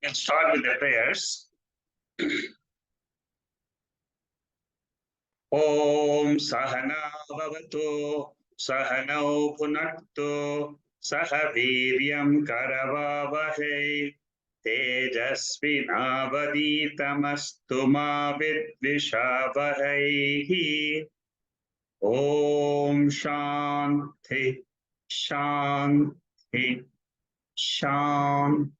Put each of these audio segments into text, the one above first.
We'll start with the prayers. Om Sahana Bhavatu Sahanau Punaktu Sahaviryam Karavavahe Tejasvinavaditamastu ma vidvishavahe. Om Shanti Shanti Shanti.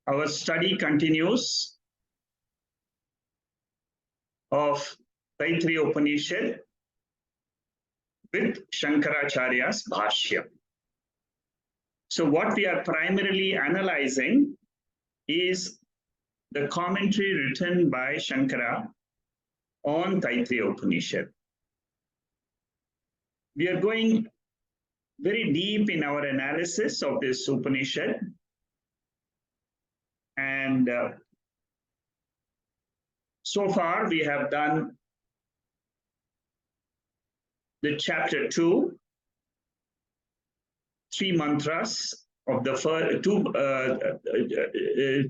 Our study continues of Taittriya Upanishad with Shankaracharya's Bhashyam. So what we are primarily analyzing is the commentary written by Shankara on Taittriya Upanishad. We are going very deep in our analysis of this Upanishad, and so far we have done the chapter 2, 3 mantras of the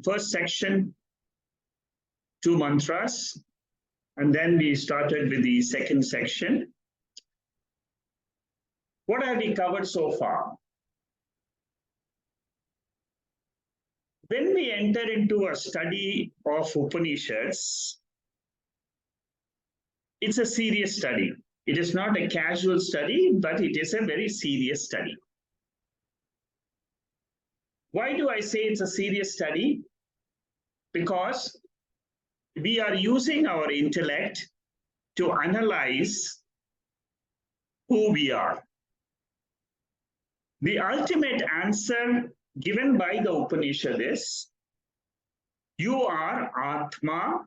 first section, 2 mantras, and then we started with the second section. What have we covered so far? When we enter into a study of Upanishads, it's a serious study. It is not a casual study, but it is a very serious study. Why do I say it's a serious study? Because we are using our intellect to analyze who we are. The ultimate answer given by the Upanishad is, you are Atma,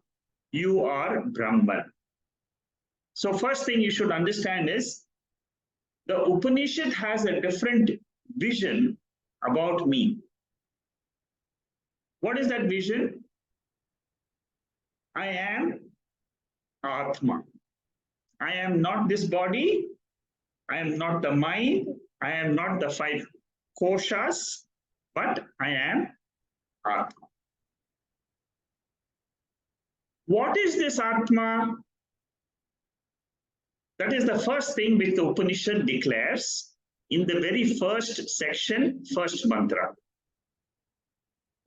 you are Brahman. So first thing you should understand is, the Upanishad has a different vision about me. What is that vision? I am Atma. I am not this body. I am not the mind. I am not the 5 koshas, but I am Atma. What is this Atma? That is the first thing which the Upanishad declares in the very first section, first mantra.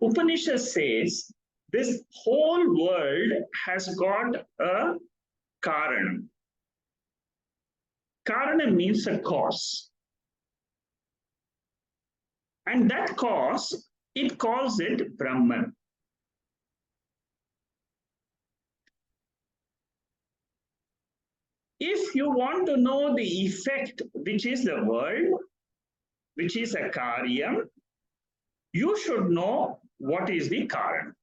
Upanishad says this whole world has got a Karana. Karana means a cause. And that cause, it calls it Brahman. If you want to know the effect, which is the world, which is a Karyam, you should know what is the Karana.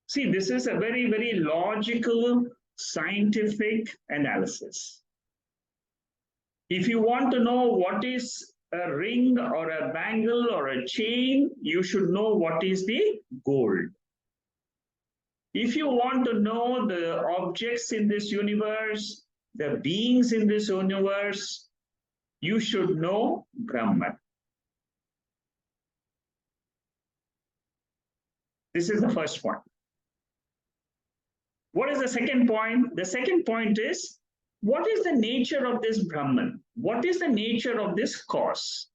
See, this is a very, very logical, scientific analysis. If you want to know what is a ring or a bangle or a chain, you should know what is the gold. If you want to know the objects in this universe, the beings in this universe, you should know Brahman. This is the first point. What is the second point? The second point is, what is the nature of this Brahman? What is the nature of this cause?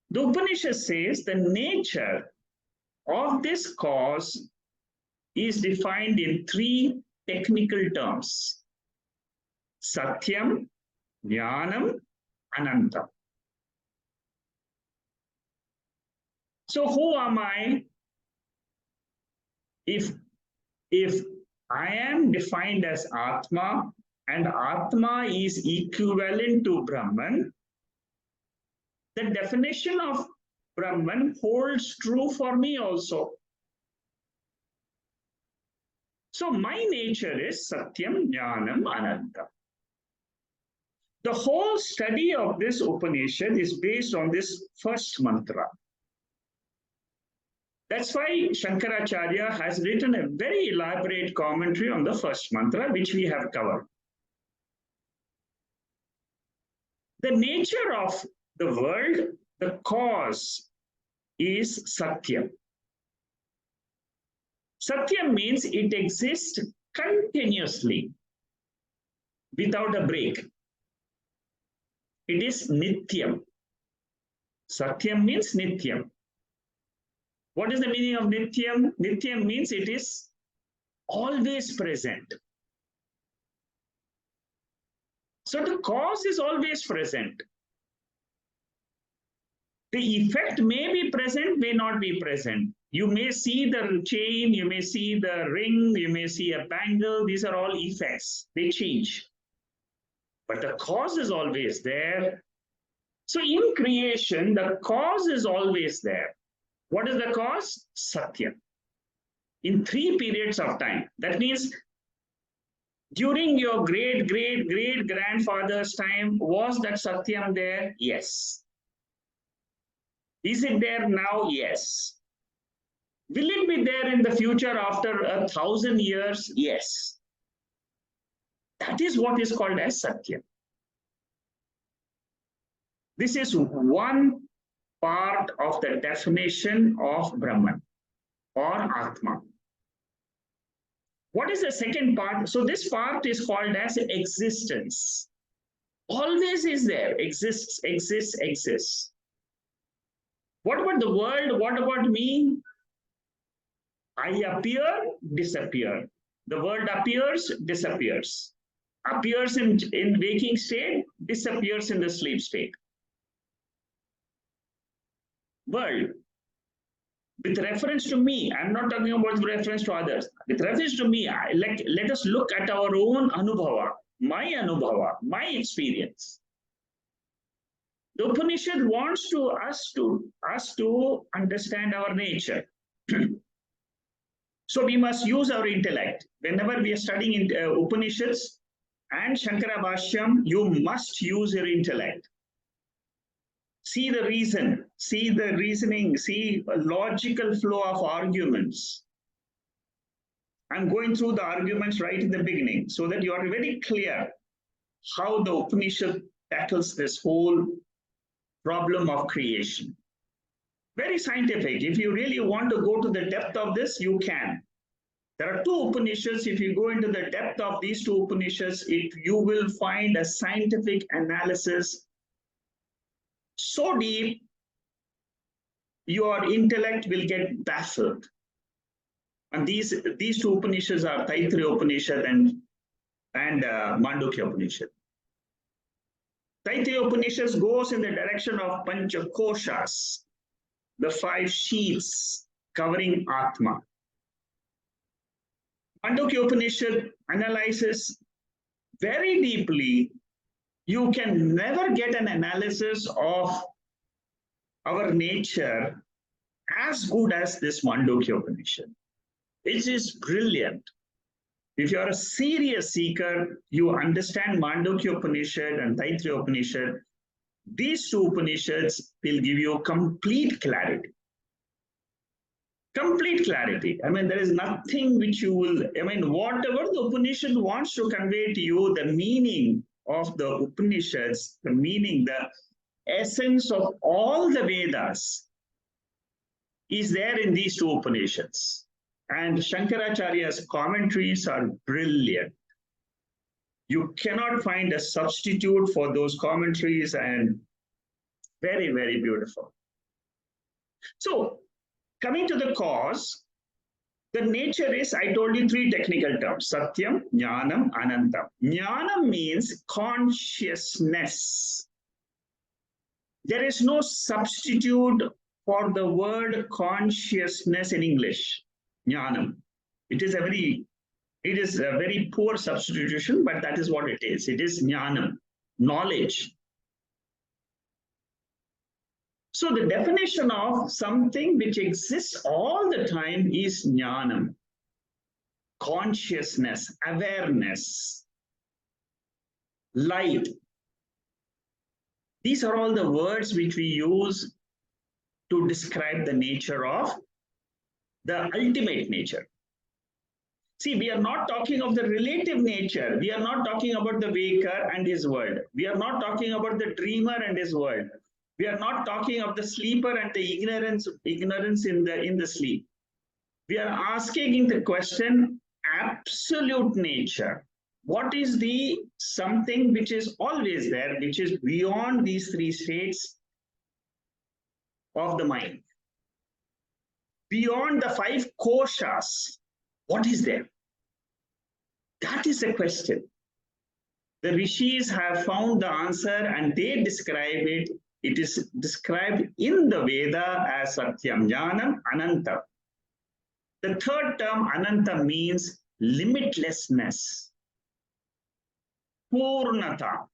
The Upanishad says the nature of this cause is defined in 3 technical terms: Satyam, Jnanam, Anantam. So who am I? If I am defined as Atma and Atma is equivalent to Brahman, the definition of Brahman holds true for me also. So my nature is Satyam, Jnanam, Anantam. The whole study of this Upanishad is based on this first mantra. That's why Shankaracharya has written a very elaborate commentary on the first mantra, which we have covered. The nature of the world, the cause is Satyam. Satyam means it exists continuously without a break. It is Nityam. Satyam means Nityam. What is the meaning of Nityam? Nityam means it is always present. So the cause is always present. The effect may be present, may not be present. You may see the chain, you may see the ring, you may see a bangle. These are all effects. They change. But the cause is always there. So in creation, the cause is always there. What is the cause? Satya. In 3 periods of time. That means during your great grandfather's time, was that Satyam there? Yes. Is it there now? Yes. Will it be there in the future after 1,000 years? Yes. That is what is called as Satya. This is one part of the definition of Brahman or Atma. What is the second part? So this part is called as existence. Always is there, exists, exists, exists. What about the world? What about me? I appear, disappear. The world appears, disappears. Appears in waking state, disappears in the sleep state. World. With reference to me, I'm not talking about with reference to others. With reference to me, let us look at our own anubhava, my experience. The Upanishad wants us to understand our nature. So we must use our intellect. Whenever we are studying in Upanishads and Taittriya Bashyam, you must use your intellect. See the reason, see the reasoning, see a logical flow of arguments. I'm going through the arguments right in the beginning so that you are very clear how the Upanishad tackles this whole problem of creation. Very scientific. If you really want to go to the depth of this, you can. There are 2 Upanishads. If you go into the depth of these 2 Upanishads, you will find a scientific analysis so deep, your intellect will get baffled. And these 2 Upanishads are Taittriya Upanishad and Mandukya Upanishad. Taittriya Upanishad goes in the direction of Panchakoshas, the 5 sheaths covering Atma. Mandukya Upanishad analyzes very deeply. You can never get an analysis of our nature as good as this Mandukya Upanishad. It is brilliant. If you are a serious seeker, you understand Mandukya Upanishad and Taittriya Upanishad. These 2 Upanishads will give you complete clarity. Complete clarity. I mean, there is nothing which you will, whatever the Upanishad wants to convey to you, the meaning of the Upanishads, the meaning, the essence of all the Vedas is there in these 2 Upanishads. And Shankaracharya's commentaries are brilliant. You cannot find a substitute for those commentaries, and very, very beautiful. So, coming to the cause, the nature is, I told you 3 technical terms, Satyam, Jnanam, Anantam. Jnanam means consciousness. There is no substitute for the word consciousness in English, Jnanam. It is a very poor substitution, but that is what it is. It is Jnanam, knowledge. So the definition of something which exists all the time is Jnanam, consciousness, awareness, light. These are all the words which we use to describe the nature of the ultimate nature. See, we are not talking of the relative nature. We are not talking about the waker and his world. We are not talking about the dreamer and his world. We are not talking of the sleeper and the ignorance in the sleep. We are asking in the question absolute nature. What is the something which is always there, which is beyond these three states of the mind? Beyond the five koshas, what is there? That is the question. The rishis have found the answer and they describe it. It is described in the Veda as Satyam Jnanam Ananta. The third term, Ananta, means limitlessness, Purnata.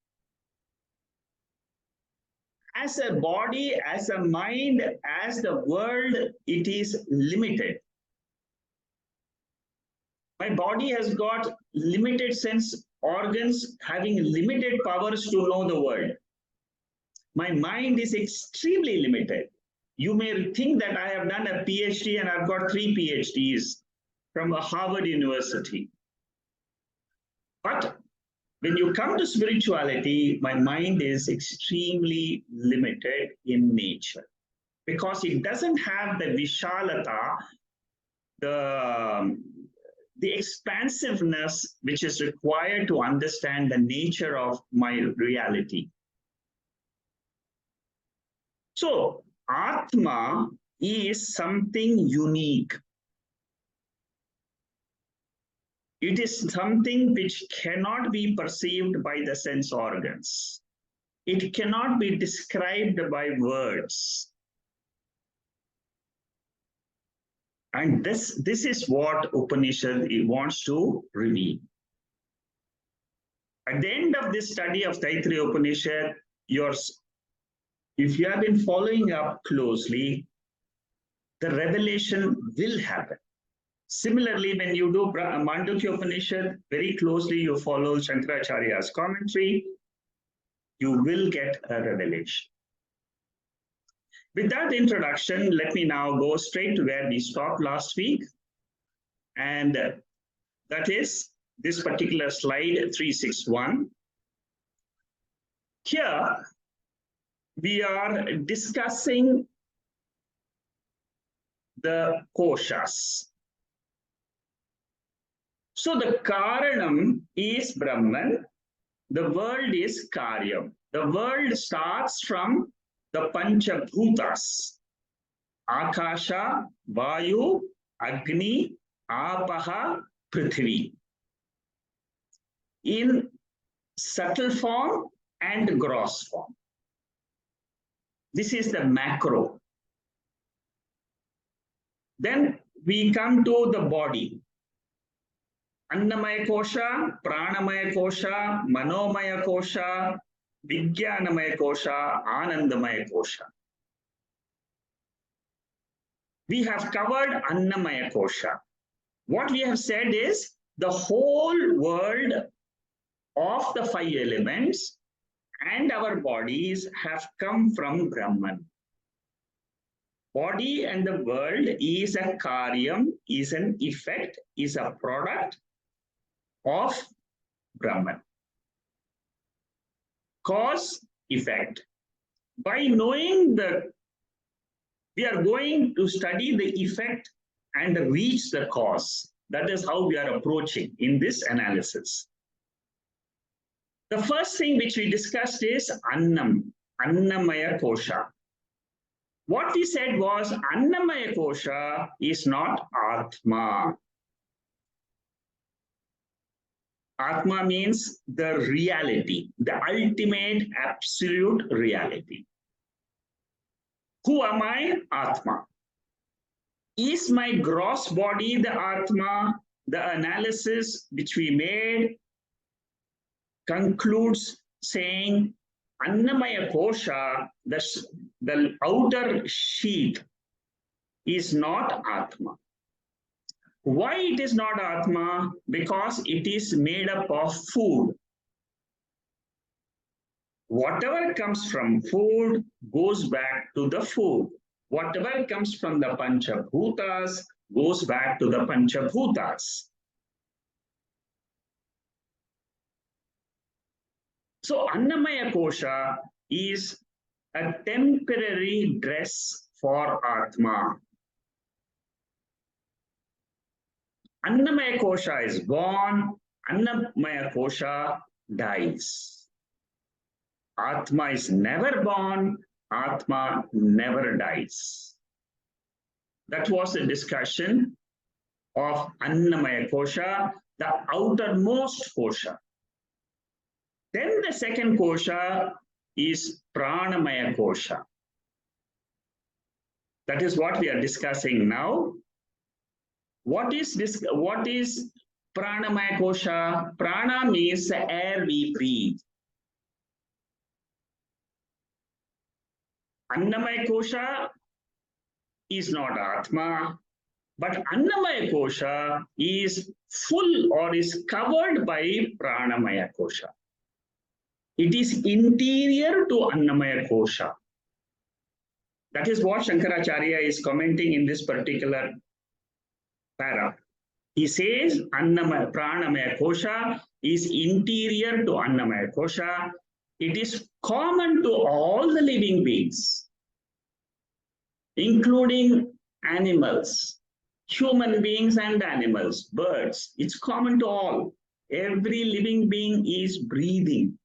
As a body, as a mind, as the world, it is limited. My body has got limited sense organs having limited powers to know the world. My mind is extremely limited. You may think that I have done a PhD and I've got 3 PhDs from a Harvard University. But when you come to spirituality, my mind is extremely limited in nature because it doesn't have the vishalata, the expansiveness which is required to understand the nature of my reality. So, Atma is something unique. It is something which cannot be perceived by the sense organs. It cannot be described by words. And this is what Upanishad wants to reveal. At the end of this study of Taittriya Upanishad, if you have been following up closely, the revelation will happen. Similarly, when you do Mandukya Upanishad, very closely you follow Shankaracharya's commentary, you will get a revelation. With that introduction, let me now go straight to where we stopped last week. And that is this particular slide 361. Here, we are discussing the koshas. So the Karanam is Brahman, the world is Karyam. The world starts from the Panchabhutas, Akasha, Vayu, Agni, Apaha, Prithvi. In subtle form and gross form. This is the macro. Then we come to the body. Annamaya kosha, Pranamaya kosha, Manomaya kosha, Vijnanamaya kosha, Anandamaya kosha. We have covered Annamaya kosha. What we have said is the whole world of the 5 elements and our bodies have come from Brahman. Body and the world is a karyam, is an effect, is a product of Brahman. Cause, effect. By knowing we are going to study the effect and reach the cause. That is how we are approaching in this analysis. The first thing which we discussed is Annam, Annamaya kosha. What we said was Annamaya kosha is not Atma. Atma means the reality, the ultimate absolute reality. Who am I? Atma. Is my gross body the Atma? The analysis which we made concludes saying Annamaya kosha, the outer sheath, is not Atma. Why it is not Atma? Because it is made up of food. Whatever comes from food goes back to the food. Whatever comes from the Panchabhutas goes back to the Panchabhutas. So Annamaya Kosha is a temporary dress for Atma. Annamaya Kosha is born, Annamaya Kosha dies. Atma is never born, Atma never dies. That was the discussion of Annamaya Kosha, the outermost kosha. Then the second kosha is Pranamaya Kosha. That is what we are discussing now. What is this? What is Pranamaya Kosha? Prana means the air we breathe. Annamaya Kosha is not Atma, but Annamaya Kosha is full or is covered by Pranamaya Kosha. It is interior to Annamaya Kosha. That is what Shankaracharya is commenting in this particular para. He says Annamaya Pranamaya Kosha is interior to Annamaya Kosha. It is common to all the living beings, including animals, human beings and animals, birds. It's common to all. Every living being is breathing.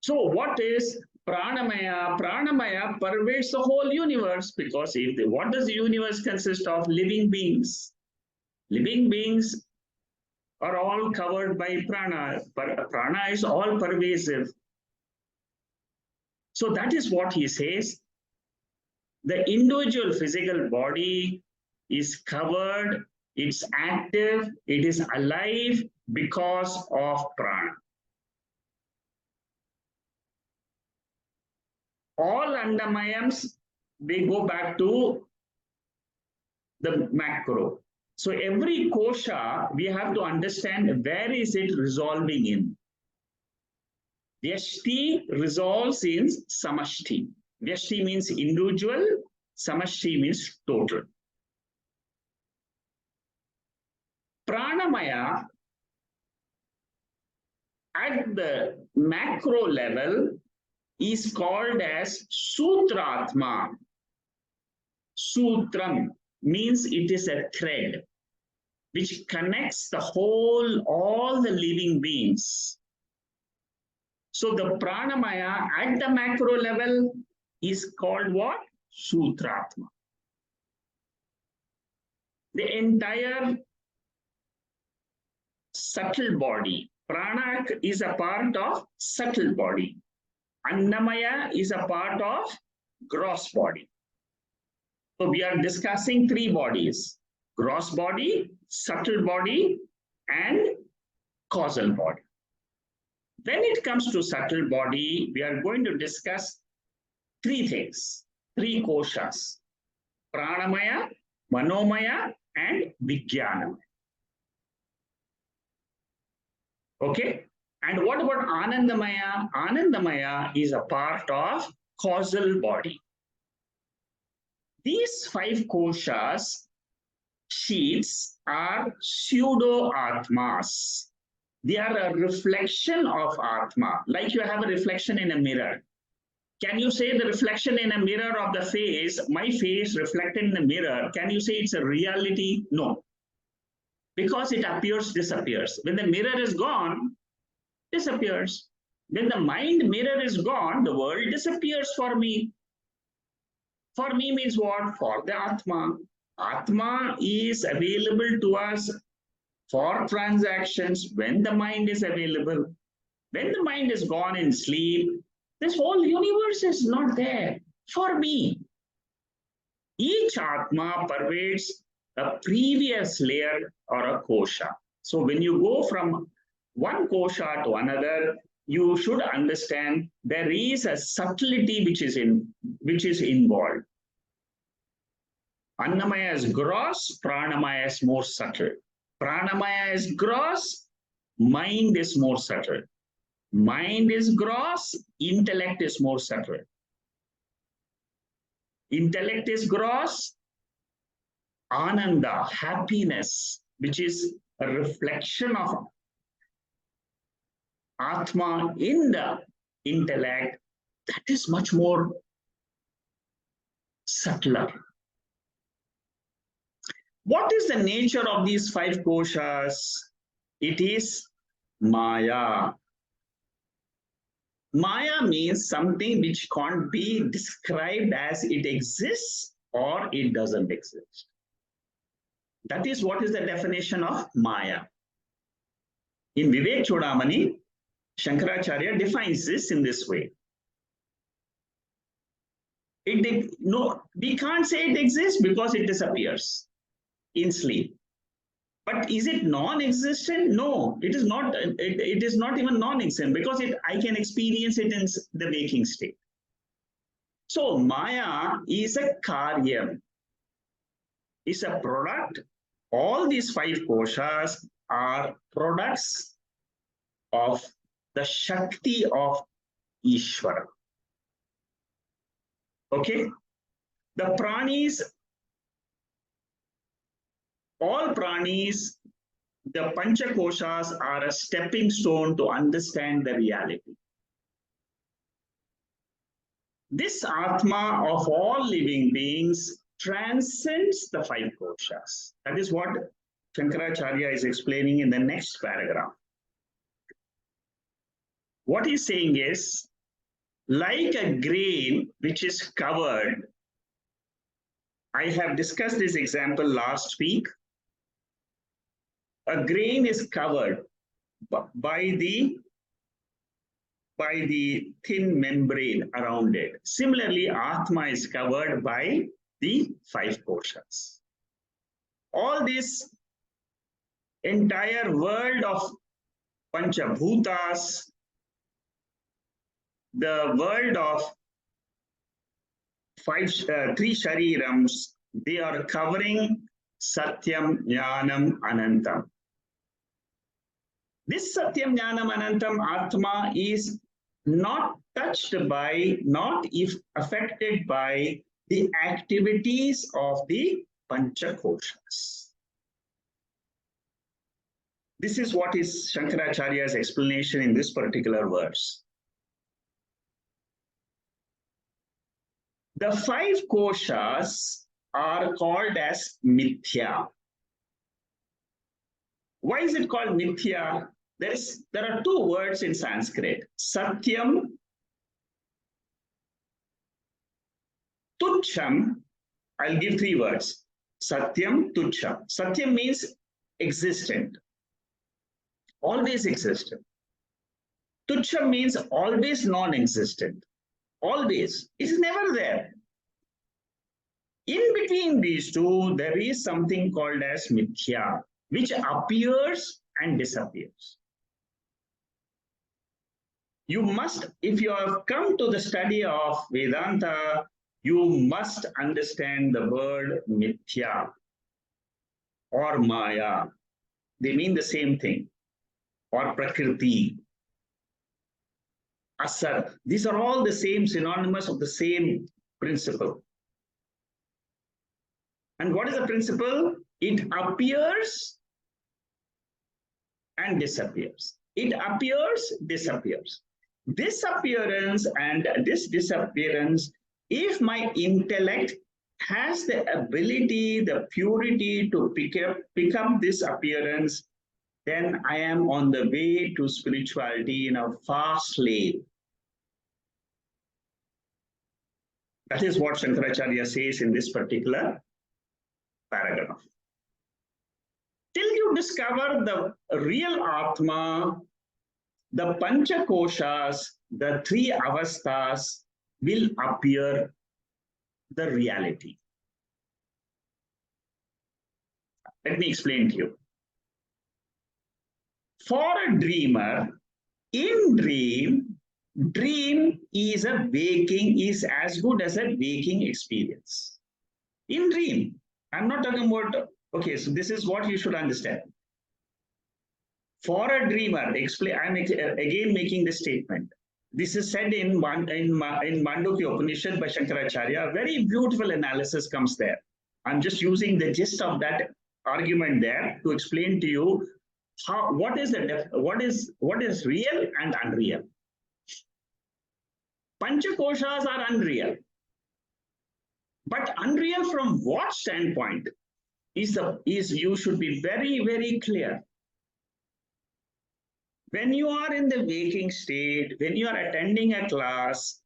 So what is Pranamaya? Pranamaya pervades the whole universe because what does the universe consist of? Living beings. Living beings are all covered by prana. Prana is all pervasive. So that is what he says. The individual physical body is covered, it's active, it is alive because of prana. All andamayams, they go back to the macro. So every kosha, we have to understand where is it resolving in. Vyashti resolves in samashti. Vyashti means individual, samashti means total. Pranamaya at the macro level is called as Sutratma. Sutram means it is a thread which connects the whole, all the living beings. So the Pranamaya at the macro level is called what? Sutratma. The entire subtle body. Prana is a part of subtle body. Annamaya is a part of gross body. So we are discussing three bodies: gross body, subtle body, and causal body. When it comes to subtle body, we are going to discuss three things, three koshas: Pranamaya, Manomaya, and Vijnanamaya. Okay? And what about Anandamaya? Anandamaya is a part of causal body. These five koshas, sheets, are pseudo-atmas. They are a reflection of Atma, like you have a reflection in a mirror. Can you say the reflection in a mirror of the face, my face reflected in the mirror, can you say it's a reality? No. Because it appears, disappears. When the mirror is gone, disappears. When the mind mirror is gone, the world disappears for me. For me means what? For the Atma. Atma is available to us for transactions when the mind is available. When the mind is gone in sleep, this whole universe is not there for me. Each Atma pervades a previous layer or a kosha. So when you go from one kosha to another, you should understand there is a subtlety which is involved. Annamaya is gross, Pranamaya is more subtle. Pranamaya is gross, mind is more subtle. Mind is gross, intellect is more subtle. Intellect is gross, ananda, happiness, which is a reflection of Atma in the intellect, that is much more subtler. What is the nature of these five koshas? It is Maya. Maya means something which can't be described as it exists or it doesn't exist. That is what is the definition of Maya. In Vivek Chodamani, Shankaracharya defines this in this way. No, we can't say it exists because it disappears in sleep. But is it non-existent? No, it is not. It is not even non-existent because I can experience it in the waking state. So Maya is a karyam, is a product. All these five koshas are products of the Shakti of Ishvara. Okay? The pranis, all pranis, the Pancha koshas are a stepping stone to understand the reality. This Atma of all living beings transcends the five koshas. That is what Shankaracharya is explaining in the next paragraph. What he's saying is, like a grain which is covered, I have discussed this example last week. A grain is covered by the thin membrane around it. Similarly, Atma is covered by the five koshas. All this entire world of Panchabhutas, the world of three sharirams, they are covering Satyam, Jnanam, Anantam. This Satyam, Jnanam, Anantam Atma is not touched by, not if affected by the activities of the Panchakoshas. This is what is Shankaracharya's explanation in this particular verse. The five koshas are called as mithya. Why is it called mithya? There are two words in Sanskrit, Satyam, Tucham. I'll give three words. Satyam, Tucham. Satyam means existent, always existent. Tucham means always non-existent. Always. It is never there. In between these two, there is something called as mithya, which appears and disappears. You must, if you have come to the study of Vedanta, you must understand the word mithya or maya. They mean the same thing. Or prakriti, asar. These are all the same, synonymous of the same principle. And what is the principle? It appears and disappears. It appears, disappears. This appearance and this disappearance, if my intellect has the ability, the purity to pick up this appearance, then I am on the way to spirituality in a fast lane. That is what Shankaracharya says in this particular paragraph. Till you discover the real Atma, the Pancha Koshas, the three avasthas will appear the reality. Let me explain to you. For a dreamer, in dream is as good as a waking experience. In dream, I'm not talking about, okay, so this is what you should understand. For a dreamer, I'm again making this statement. This is said in Mandukya Upanishad by Shankaracharya. A very beautiful analysis comes there. I'm just using the gist of that argument there to explain to you what is real and unreal. Panchakoshas are unreal. But unreal from what standpoint is you should be very, very clear. When you are in the waking state, when you are attending a class,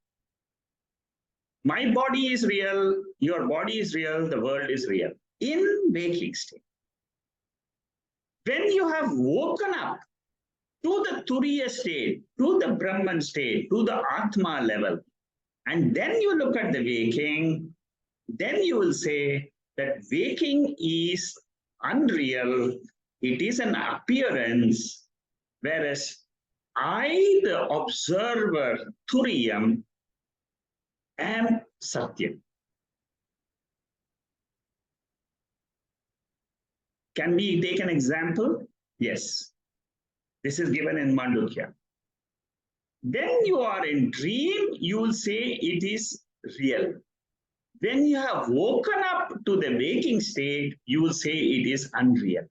my body is real, your body is real, the world is real. In waking state. When you have woken up to the Turiya state, to the Brahman state, to the Atma level, and then you look at the waking, then you will say that waking is unreal, it is an appearance, whereas I, the observer, Turiyam, am Satyam. Can we take an example? Yes. This is given in Mandukya. When you are in dream, you will say it is real. When you have woken up to the waking state, you will say it is unreal.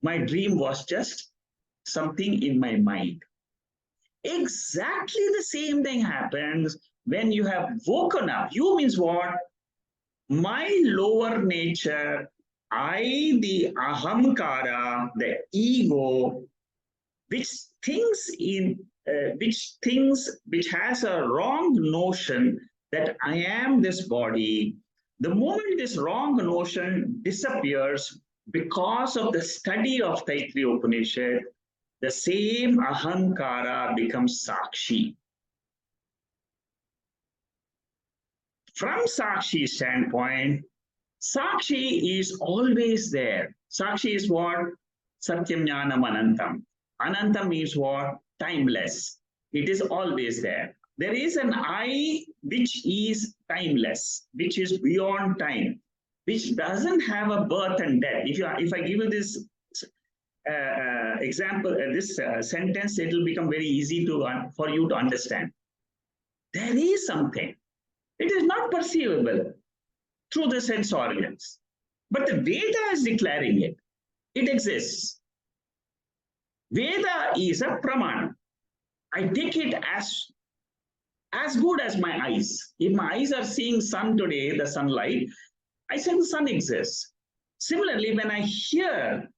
My dream was just something in my mind. Exactly the same thing happens when you have woken up. You means what? My lower nature, I, the ahamkara, the ego, which has a wrong notion that I am this body. The moment this wrong notion disappears because of the study of Taittriya Upanishad, the same ahankara becomes sakshi. From sakshi standpoint, sakshi is always there. Sakshi is what? Satyam Jnanam Anantam. Anantam means what? Timeless. It is always there. There is an I which is timeless, which is beyond time, which doesn't have a birth and death. If I give you this example, this sentence, it will become very easy for you to understand. There is something. It is not perceivable through the sense organs, but the Veda is declaring it. It exists. Veda is a praman. I take it as good as my eyes. If my eyes are seeing sun today, the sunlight, I say the sun exists. Similarly, when I hear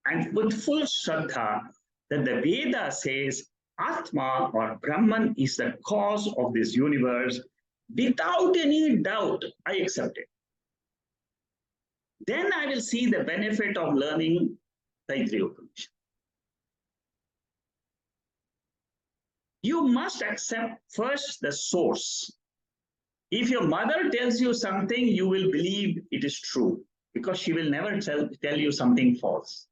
and with full Shraddha that the Veda says Atma or Brahman is the cause of this universe, without any doubt, I accept it. Then I will see the benefit of learning Taittriya Upanishad. You must accept first the source. If your mother tells you something, you will believe it is true because she will never tell you something false.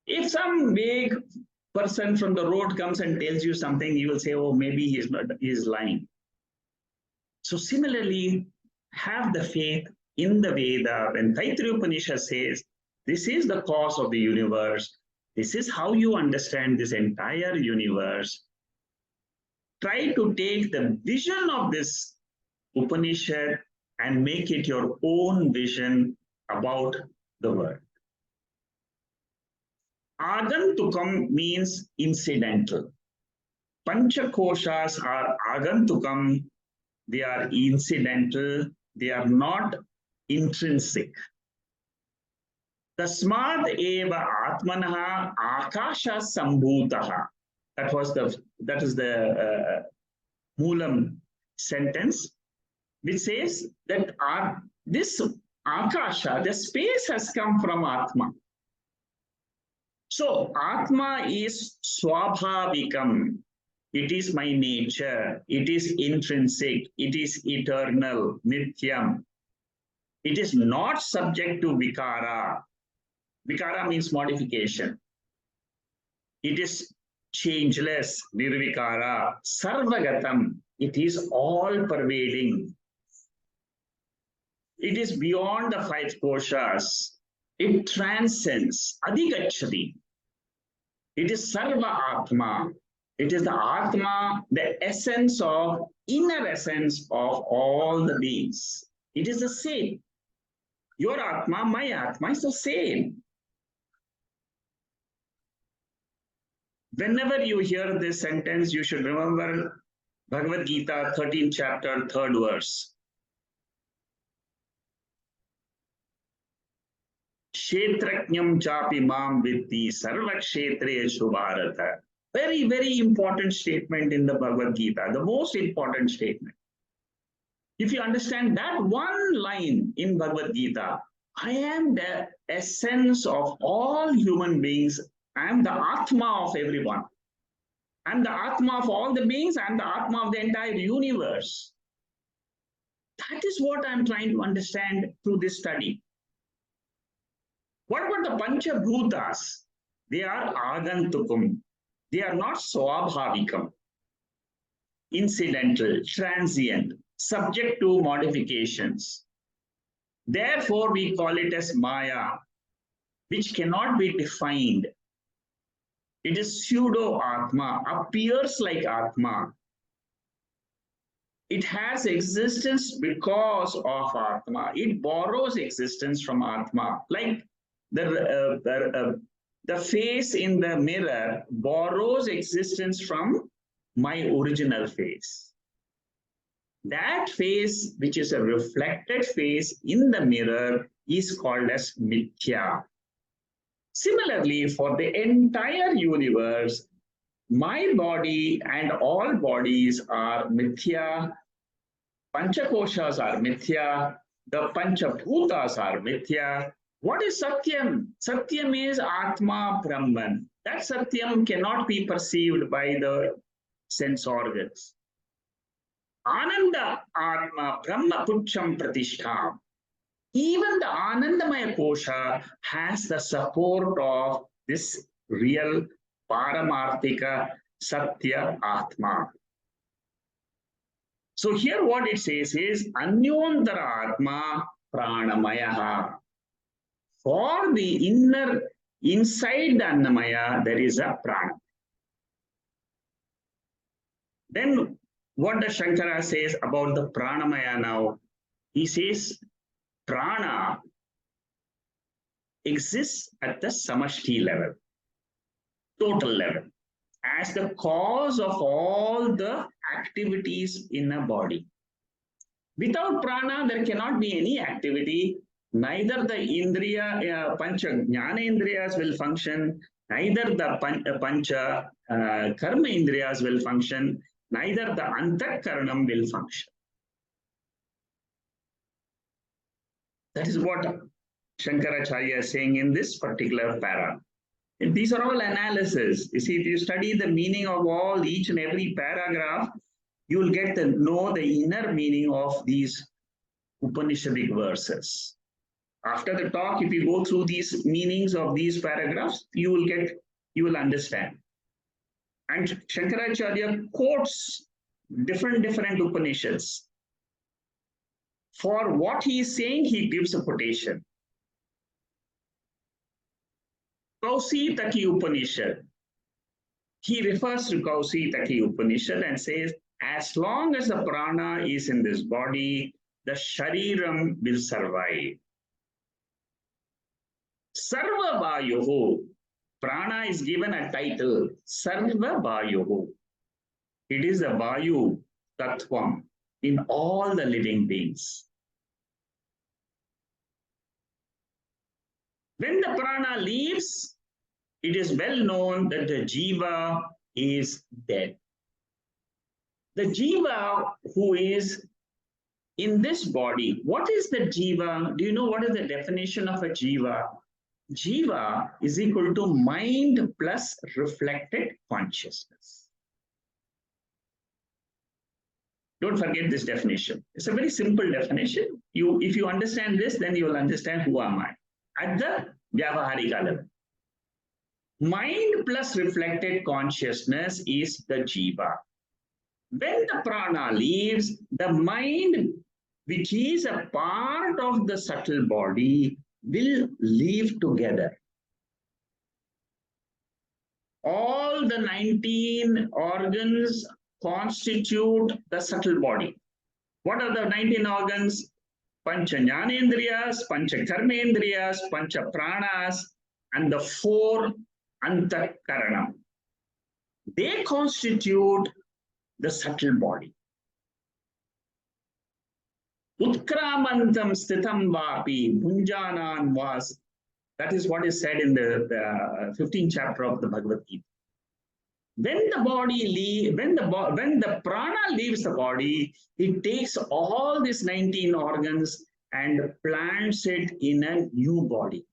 If some vague person from the road comes and tells you something, you will say, oh, maybe he is lying. So similarly, have the faith in the Veda. When Taittriya Upanishad says, this is the cause of the universe, this is how you understand this entire universe, try to take the vision of this Upanishad and make it your own vision about the world. Agantukam means incidental. Panchakoshas are agantukam, they are incidental, they are not intrinsic. Tasmad eva atmanaha akasha sambhutaha. That is the Moolam sentence, which says that this akasha, the space has come from Atma. So Atma is swabhavikam. It is my nature. It is intrinsic. It is eternal, nityam. It is not subject to vikara. Vikara means modification. It is changeless, nirvikara, sarvagatam. It is all pervading. It is beyond the five koshas. It transcends, adhigachati. It is sarva atma. It is the atma, the essence of, inner essence of all the beings. It is the same. Your Atma, my Atma is the same. Whenever you hear this sentence, you should remember Bhagavad Gita, 13th chapter, 3rd verse. Kshetrajnam chapi mam vitti sarva kshetreshu bharata. Very, very important statement in the Bhagavad Gita, the most important statement. If you understand that one line in Bhagavad Gita, I am the essence of all human beings. I am the Atma of everyone. I am the Atma of all the beings. I am the Atma of the entire universe. That is what I am trying to understand through this study. What about the Panchabhutas? They are Agantukum. They are not Swabhavikam, incidental, transient, subject to modifications. Therefore, we call it as Maya, which cannot be defined. It is pseudo-Atma, appears like Atma. It has existence because of Atma. It borrows existence from Atma. Like the face in the mirror borrows existence from my original face. That face, which is a reflected face in the mirror, is called as Mithya. Similarly, for the entire universe, my body and all bodies are Mithya, Panchakoshas are Mithya, the Panchabhutas are Mithya. What is Satyam? Satyam is Atma Brahman. That Satyam cannot be perceived by the sense organs. Ananda Atma Brahma Pucham Pratishtham. Even the Anandamaya Kosha has the support of this real Paramarthika Satya Atma. So here what it says is Anyontara Atma Pranamayaha. For the inner, inside the Annamaya, there is a Prana. Then what does Shankara says about the Pranamaya now? He says Prana exists at the Samashti level, total level, as the cause of all the activities in a body. Without prana, there cannot be any activity. Neither the Indriya, Pancha Jnana Indriyas will function, neither the Pancha Karma Indriyas will function, neither the Antakaranam will function. That is what Shankaracharya is saying in this particular para. And these are all analysis. You see, if you study the meaning of all, each and every paragraph, you will get to know the inner meaning of these Upanishadic verses. After the talk, if you go through these meanings of these paragraphs, you will understand. And Shankaracharya quotes different Upanishads. For what he is saying, he gives a quotation. Kausitaki Upanishad. He refers to Kausitaki Upanishad and says, as long as the prana is in this body, the shariram will survive. Sarva Vayuhu. Prana is given a title, Sarva Vayuhu. It is the Vayu Tattvam in all the living beings. When the prana leaves, it is well known that the jiva is dead. The jiva who is in this body, what is the jiva? Do you know what is the definition of a jiva? Jiva is equal to mind plus reflected consciousness. Don't forget this definition. It's a very simple definition. If you understand this, then you will understand who am I at the Vyavaharika level. Mind plus reflected consciousness is the jiva. When the prana leaves, the mind, which is a part of the subtle body, will leave together. All the 19 organs constitute the subtle body. What are the 19 organs? Pancha Jnanendriyas, Pancha Karmendriyas, Pancha Pranas, and the four Antakaranam. They constitute the subtle body. Utkramantam sthitam vapi bhunjanan vas. That is what is said in the 15th chapter of the Bhagavad Gita. When the prana leaves the body, it takes all these 19 organs and plants it in a new body,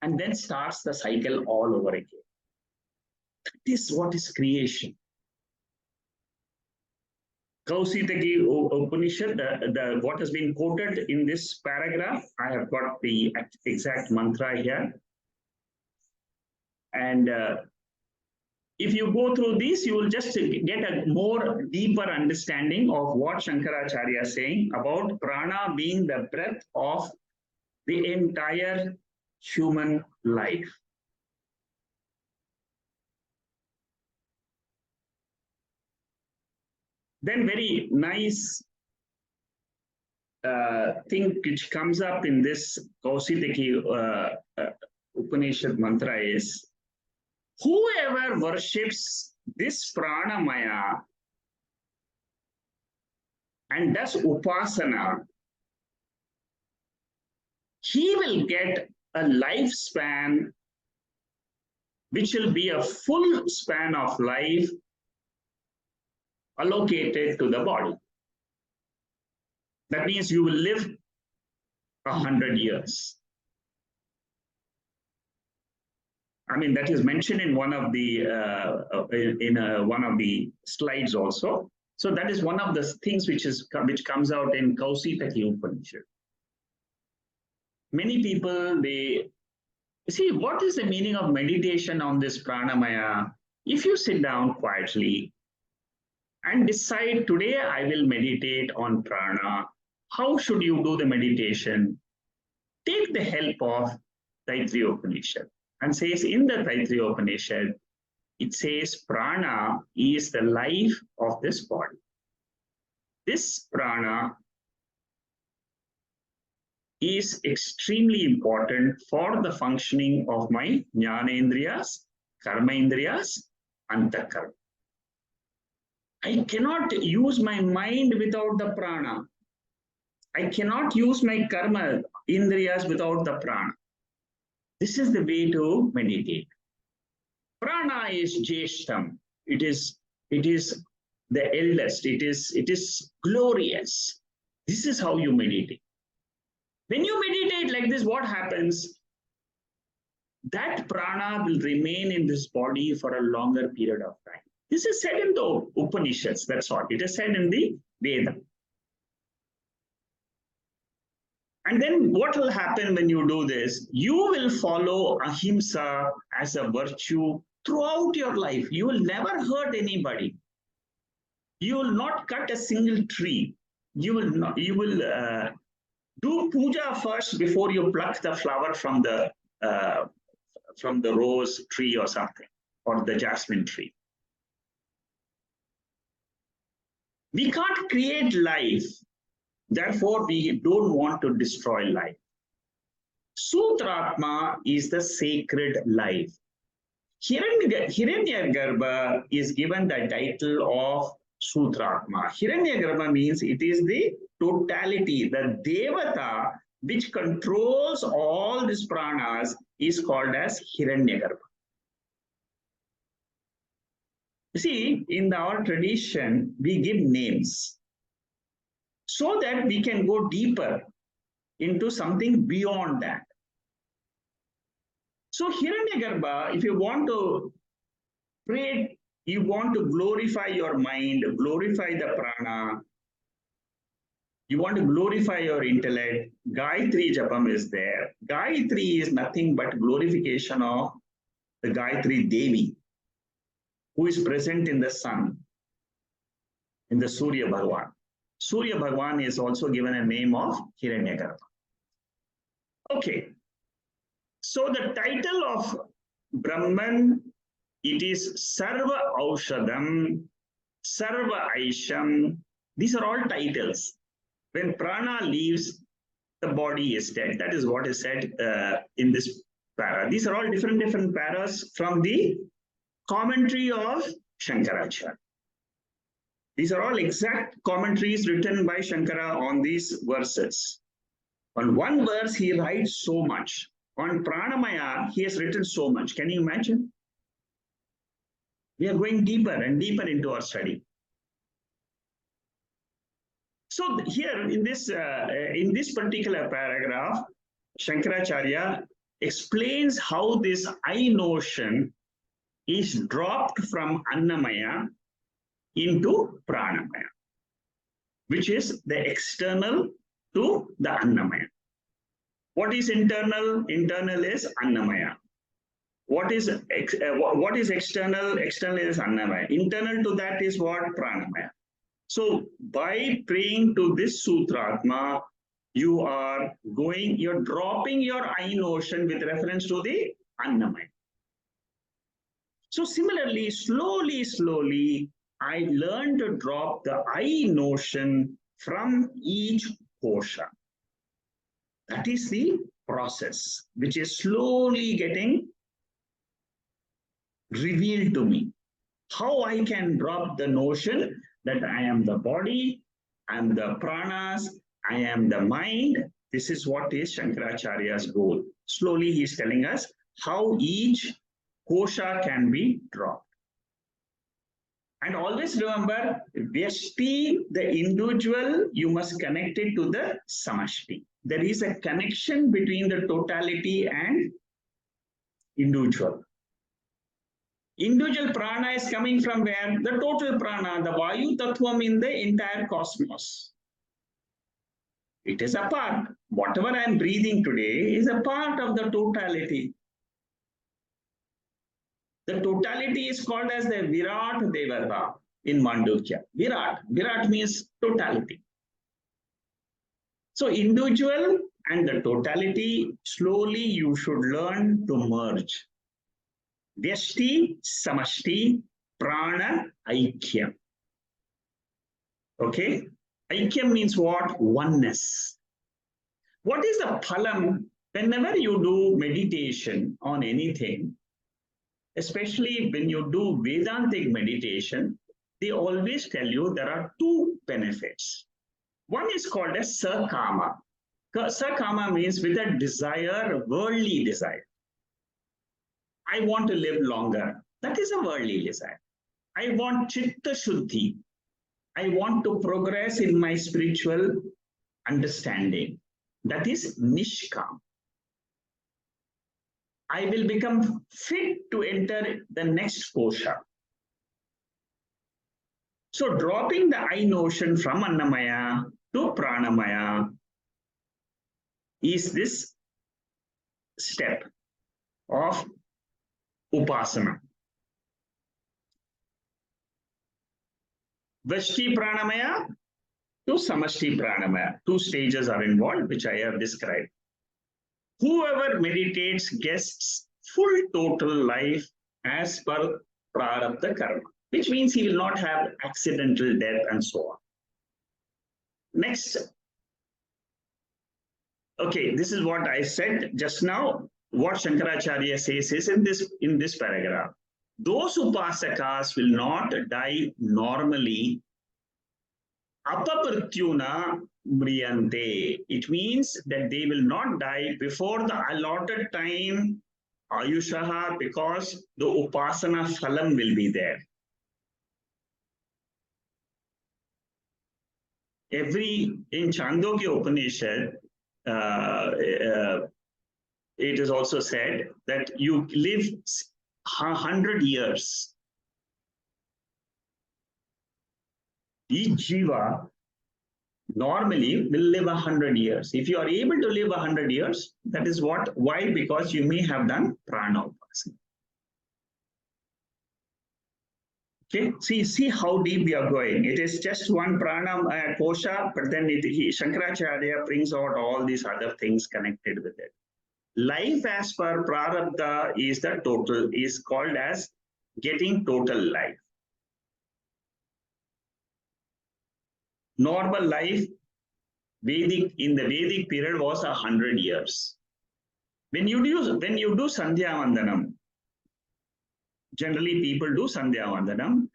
and then starts the cycle all over again. That is what is creation. Kausitaki Upanishad, what has been quoted in this paragraph, I have got the exact mantra here. And if you go through this, you will just get a more deeper understanding of what Shankaracharya is saying about prana being the breath of the entire human life. Then very nice thing which comes up in this Kausitaki Upanishad mantra is, whoever worships this pranamaya and does upasana, he will get a lifespan which will be a full span of life allocated to the body. That means you will live 100 years. I mean, that is mentioned in one of the one of the slides also. So that is one of the things which comes out in Kausitaki Upanishad. Many people, they see, what is the meaning of meditation on this pranamaya? If you sit down quietly and decide, today I will meditate on prana, how should you do the meditation? Take the help of Taittriya Upanishad. And says in the Taittriya Upanishad, it says prana is the life of this body. This prana is extremely important for the functioning of my jnanendriyas, karmaendriyas, antakarma. I cannot use my mind without the prana. I cannot use my karma indriyas without the prana. This is the way to meditate. Prana is jeshtam. It is the eldest. It is glorious. This is how you meditate. When you meditate like this, what happens? That prana will remain in this body for a longer period of time. This is said in the Upanishads. That's what it is said in the Vedanta. And then what will happen when you do this? You will follow ahimsa as a virtue throughout your life. You will never hurt anybody. You will not cut a single tree. You will do puja first before you pluck the flower from the rose tree or something, or the jasmine tree. We can't create life. Therefore, we don't want to destroy life. Sutratma is the sacred life. Hiranyagarbha is given the title of Sutratma. Hiranyagarbha means it is the totality, the Devata which controls all these pranas is called as Hiranyagarbha. You see, in our tradition, we give names so that we can go deeper into something beyond that. So Hiranyagarbha, if you want to pray, you want to glorify your mind, glorify the prana, you want to glorify your intellect, Gayatri Japam is there. Gayatri is nothing but glorification of the Gayatri Devi, who is present in the sun, in the Surya Bhagavan. Surya Bhagavan is also given a name of Hiranyagarbha. Okay. So the title of Brahman, it is Sarva Aushadam, Sarva Aisham. These are all titles. When prana leaves, the body is dead. That is what is said in this para. These are all different paras from the commentary of Shankaracharya. These are all exact commentaries written by Shankara on these verses. On one verse, he writes so much. On Pranamaya, he has written so much. Can you imagine? We are going deeper and deeper into our study. So here in this particular paragraph, Shankaracharya explains how this I notion is dropped from Annamaya into Pranamaya, which is the external to the Annamaya. What is internal? Internal is Annamaya. What is external? External is Annamaya. Internal to that is what? Pranamaya. So by praying to this Sutratma, you're dropping your I notion with reference to the Annamaya. So similarly, slowly, I learned to drop the I notion from each kosha. That is the process, which is slowly getting revealed to me. How I can drop the notion that I am the body, I am the pranas, I am the mind. This is what is Shankaracharya's goal. Slowly he is telling us how each kosha can be dropped. And always remember, Vyashti, the individual, you must connect it to the Samashti. There is a connection between the totality and individual. Individual prana is coming from where? The total prana, the Vayu Tattvam in the entire cosmos. It is a part. Whatever I am breathing today is a part of the totality. The totality is called as the Virat Devata in Mandukya. Virat means totality. So individual and the totality, slowly you should learn to merge. Vyashti, Samashti, Prana, Aikyam. Okay? Aikyam means what? Oneness. What is the phalam? Whenever you do meditation on anything, especially when you do Vedantic meditation, they always tell you there are two benefits. One is called as Sakama. Sakama means with a desire, worldly desire. I want to live longer. That is a worldly desire. I want Chitta Shuddhi. I want to progress in my spiritual understanding. That is Nishkam. I will become fit to enter the next kosha. So dropping the I notion from Annamaya to Pranamaya is this step of Upasana. Vashti Pranamaya to Samashti Pranamaya. Two stages are involved, which I have described. Whoever meditates gets full total life as per Prarabdha Karma, which means he will not have accidental death and so on. Next. Okay, this is what I said just now. What Shankaracharya says is in this paragraph. Those upasakas will not die normally. Apapratyuna mriyante. It means that they will not die before the allotted time, ayushaha, because the upasana phalam will be there. In Chandogya Upanishad, it is also said that you live 100 years. Each jiva normally will live 100 years. If you are able to live 100 years, that is why? Because you may have done prana upasana. Okay, see how deep we are going. It is just one prana kosha, but then Shankaracharya brings out all these other things connected with it. Life as per prarabdha is the total, is called as getting total life. Normal life In the Vedic period was 100 years. When you do Sandhya Vandanam, generally people do Sandhya Vandanam,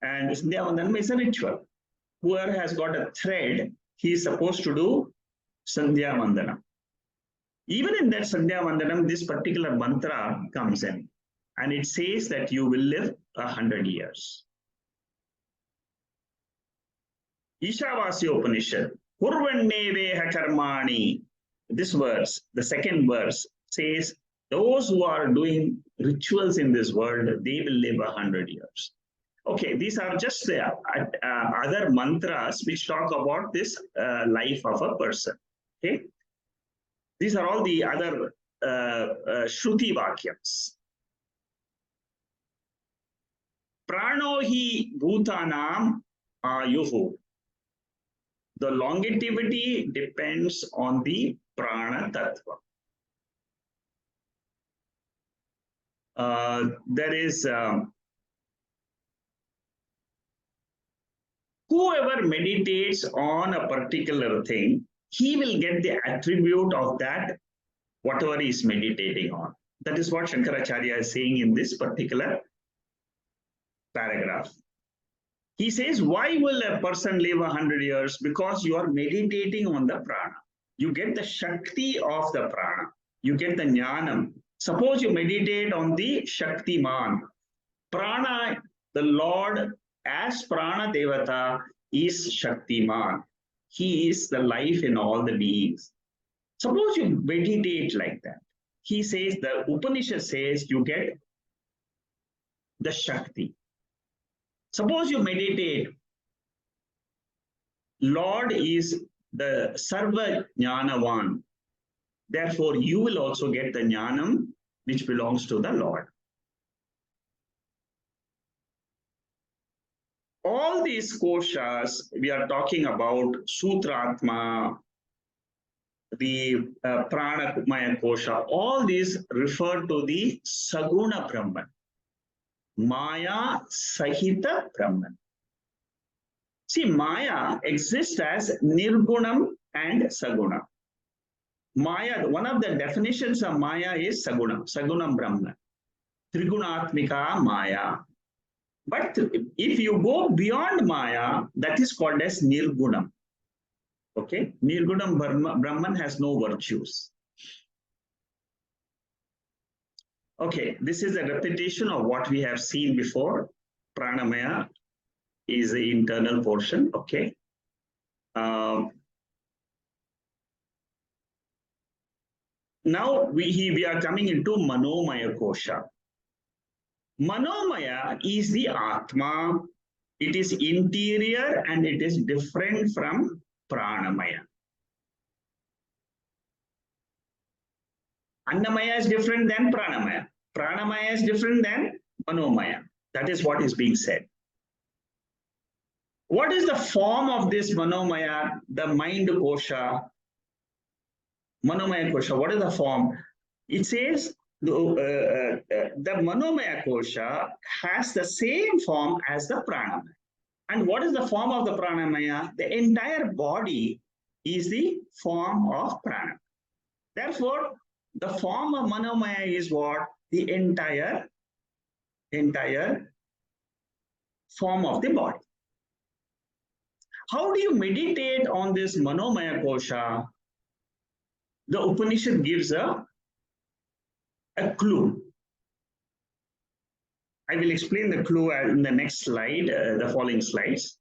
and Sandhya Vandanam is a ritual. Whoever has got a thread, he is supposed to do Sandhya Vandanam. Even in that Sandhya Vandanam, this particular mantra comes in, and it says that you will live 100 years. Ishavasya Upanishad, Kurvanneveha Karmani. This verse, the second verse, says those who are doing rituals in this world, they will live 100 years. Okay, these are just the other mantras which talk about this life of a person. Okay, these are all the other Shruti Vakyams. Prano hi bhutanam ayuhu. The longevity depends on the prana tattva. There is whoever meditates on a particular thing, he will get the attribute of that, whatever he is meditating on. That is what Shankaracharya is saying in this particular paragraph. He says, why will a person live 100 years? Because you are meditating on the prana. You get the Shakti of the prana. You get the Jnanam. Suppose you meditate on the Shaktiman. Prana, the Lord, as Prana Devata, is Shaktiman. He is the life in all the beings. Suppose you meditate like that. He says, the Upanishad says, you get the Shakti. Suppose you meditate, Lord is the Sarva Jnanavan. Therefore, you will also get the Jnanam which belongs to the Lord. All these koshas, we are talking about Sutratma, the Pranamaya kosha, all these refer to the Saguna Brahman. Maya Sahita Brahman. See, Maya exists as Nirgunam and Saguna. Maya, one of the definitions of Maya is Saguna, Sagunam Brahman. Trigunatmika Maya. But if you go beyond Maya, that is called as Nirgunam. Okay? Nirgunam Brahman has no virtues. Okay, this is a repetition of what we have seen before. Pranamaya is the internal portion. Okay. Now we are coming into Manomaya Kosha. Manomaya is the Atma. It is interior and it is different from Pranamaya. Annamaya is different than Pranamaya. Pranamaya is different than Manomaya. That is what is being said. What is the form of this Manomaya, the mind kosha? Manomaya kosha, what is the form? It says the Manomaya kosha has the same form as the Pranamaya. And what is the form of the Pranamaya? The entire body is the form of Pranamaya. Therefore, the form of Manomaya is what? The entire form of the body. How do you meditate on this Manomaya Kosha? The Upanishad gives a clue. I will explain the clue in the next slide, the following slides.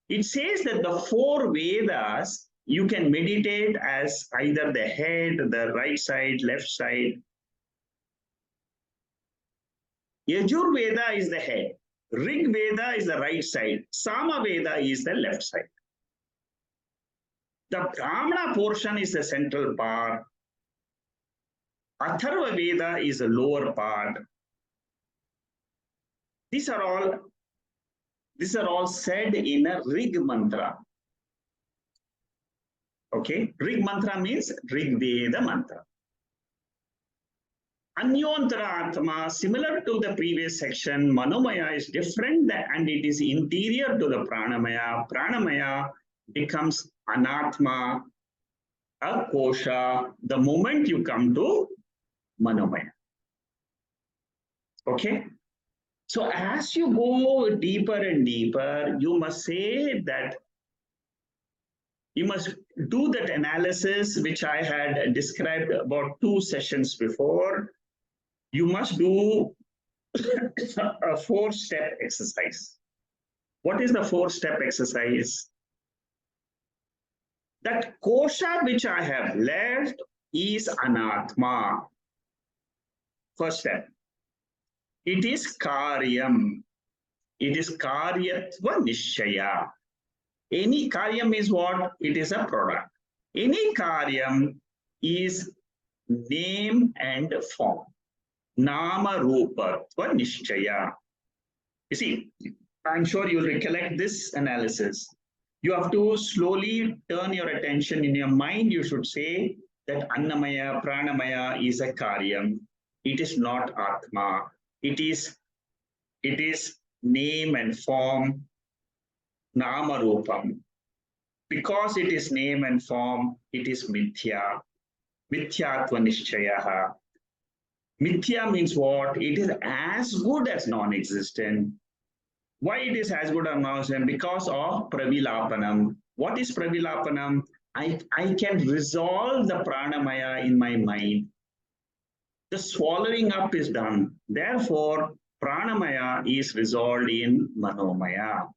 It says that the 4 Vedas, you can meditate as either the head, the right side, left side. Yajur Veda is the head. Rig Veda is the right side. Sama Veda is the left side. The Brahmana portion is the central part. Atharva Veda is the lower part. These are all said in a Rig mantra. Okay, Rig mantra means Rig Veda mantra. Anyontara Atma, similar to the previous section, Manomaya is different and it is interior to the Pranamaya. Pranamaya becomes anatma, a kosha, the moment you come to manomaya. Okay? So as you go deeper and deeper, you must say that you must do that analysis which I had described about 2 sessions before. You must do a 4-step exercise. What is the 4-step exercise? That kosha which I have left is anatma. First step. It is karyam. It is karyatva nishchaya. Any karyam is what? It is a product. Any karyam is name and form. Nama rupatva nishchaya. You see, I'm sure you'll recollect this analysis. You have to slowly turn your attention in your mind. You should say that Annamaya, Pranamaya is a karyam. It is not Atma. It is name and form, Nama Rupam. Because it is name and form, it is Mithya. Mithyatva Nishchayaha. Mithya means what? It is as good as non-existent. Why it is as good as non-existent? Because of pravilapanam. What is pravilapanam? I can resolve the pranamaya in my mind. The swallowing up is done. Therefore, pranamaya is resolved in manomaya.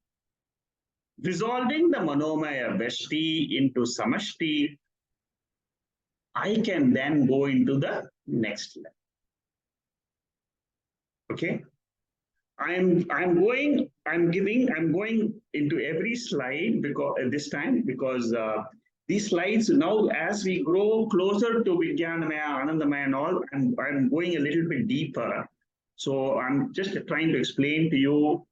Resolving the manomaya veshti into samashti, I can then go into the next level. Okay? I'm going into every slide because this time because these slides now as we grow closer to Vijnanamaya, Anandamaya and all, I'm going a little bit deeper. So I'm just trying to explain to you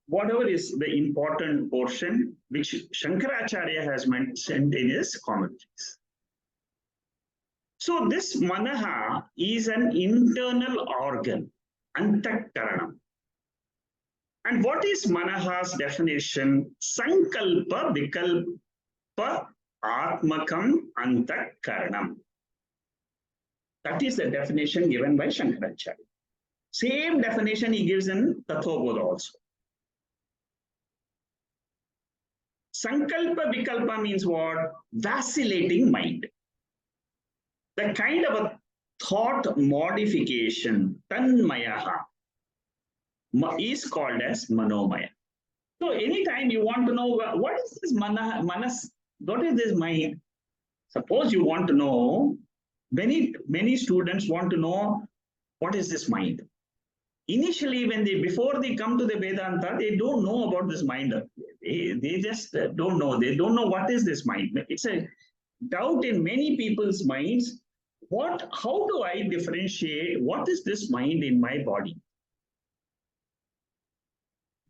whatever is the important portion which Shankaracharya has mentioned in his commentaries. So this manaha is an internal organ. Antakaranam. And what is manaha's definition? Sankalpa vikalpa atmakam antakaranam. That is the definition given by Shankaracharya. Same definition he gives in Tattvabodha also. Sankalpa vikalpa means what? Vacillating mind. The kind of a thought modification, tanmayaha, is called as manomaya. So anytime you want to know what is this manas, what is this mind? Suppose you want to know, many students want to know what is this mind. Initially, before they come to the Vedanta, they don't know about this mind. They just don't know. They don't know what is this mind. It's a doubt in many people's minds. How do I differentiate what is this mind in my body?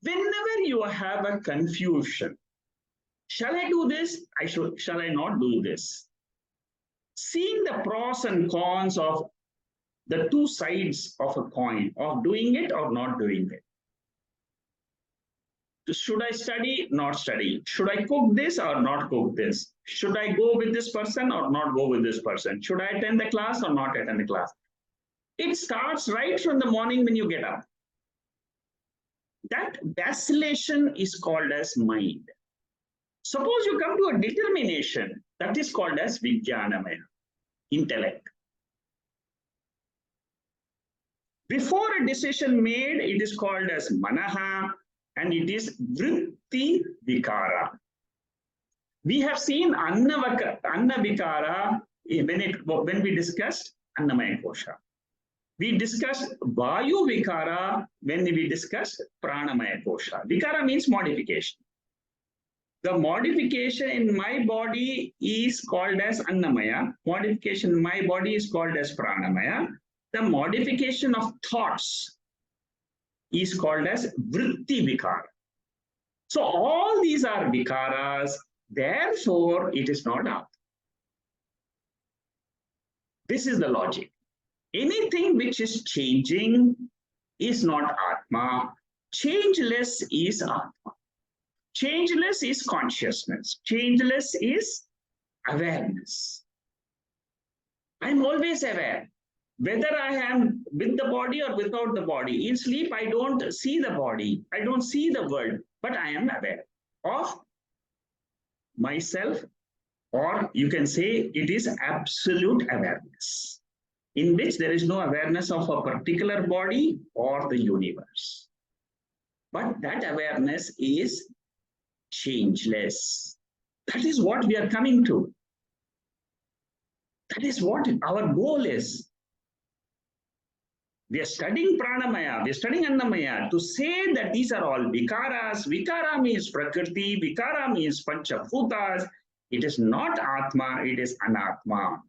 Whenever you have a confusion, shall I do this? Shall I not do this? Seeing the pros and cons of the two sides of a coin, of doing it or not doing it. Should I study, not study? Should I cook this or not cook this? Should I go with this person or not go with this person? Should I attend the class or not attend the class? It starts right from the morning when you get up. That vacillation is called as mind. Suppose you come to a determination, that is called as Vijnanamaya, intellect. Before a decision made, it is called as Manaha, and it is Vritti Vikara. We have seen Anna Vikara when we discussed Annamaya Kosha. We discussed Vayu Vikara when we discussed Pranamaya Kosha. Vikara means modification. The modification in my body is called as Annamaya. Modification in my body is called as Pranamaya. The modification of thoughts is called as Vritti Vikara. So all these are Vikaras. Therefore, it is not Atma. This is the logic. Anything which is changing is not Atma. Changeless is Atma. Changeless is consciousness. Changeless is awareness. I'm always aware. Whether I am with the body or without the body. In sleep, I don't see the body. I don't see the world, but I am aware of myself, or you can say it is absolute awareness, in which there is no awareness of a particular body or the universe. But that awareness is changeless. That is what we are coming to. That is what our goal is. We are studying pranamaya, we are studying annamaya to say that these are all vikaras. Vikara means prakriti, vikara means panchabhutas. It is not atma, it is anatma.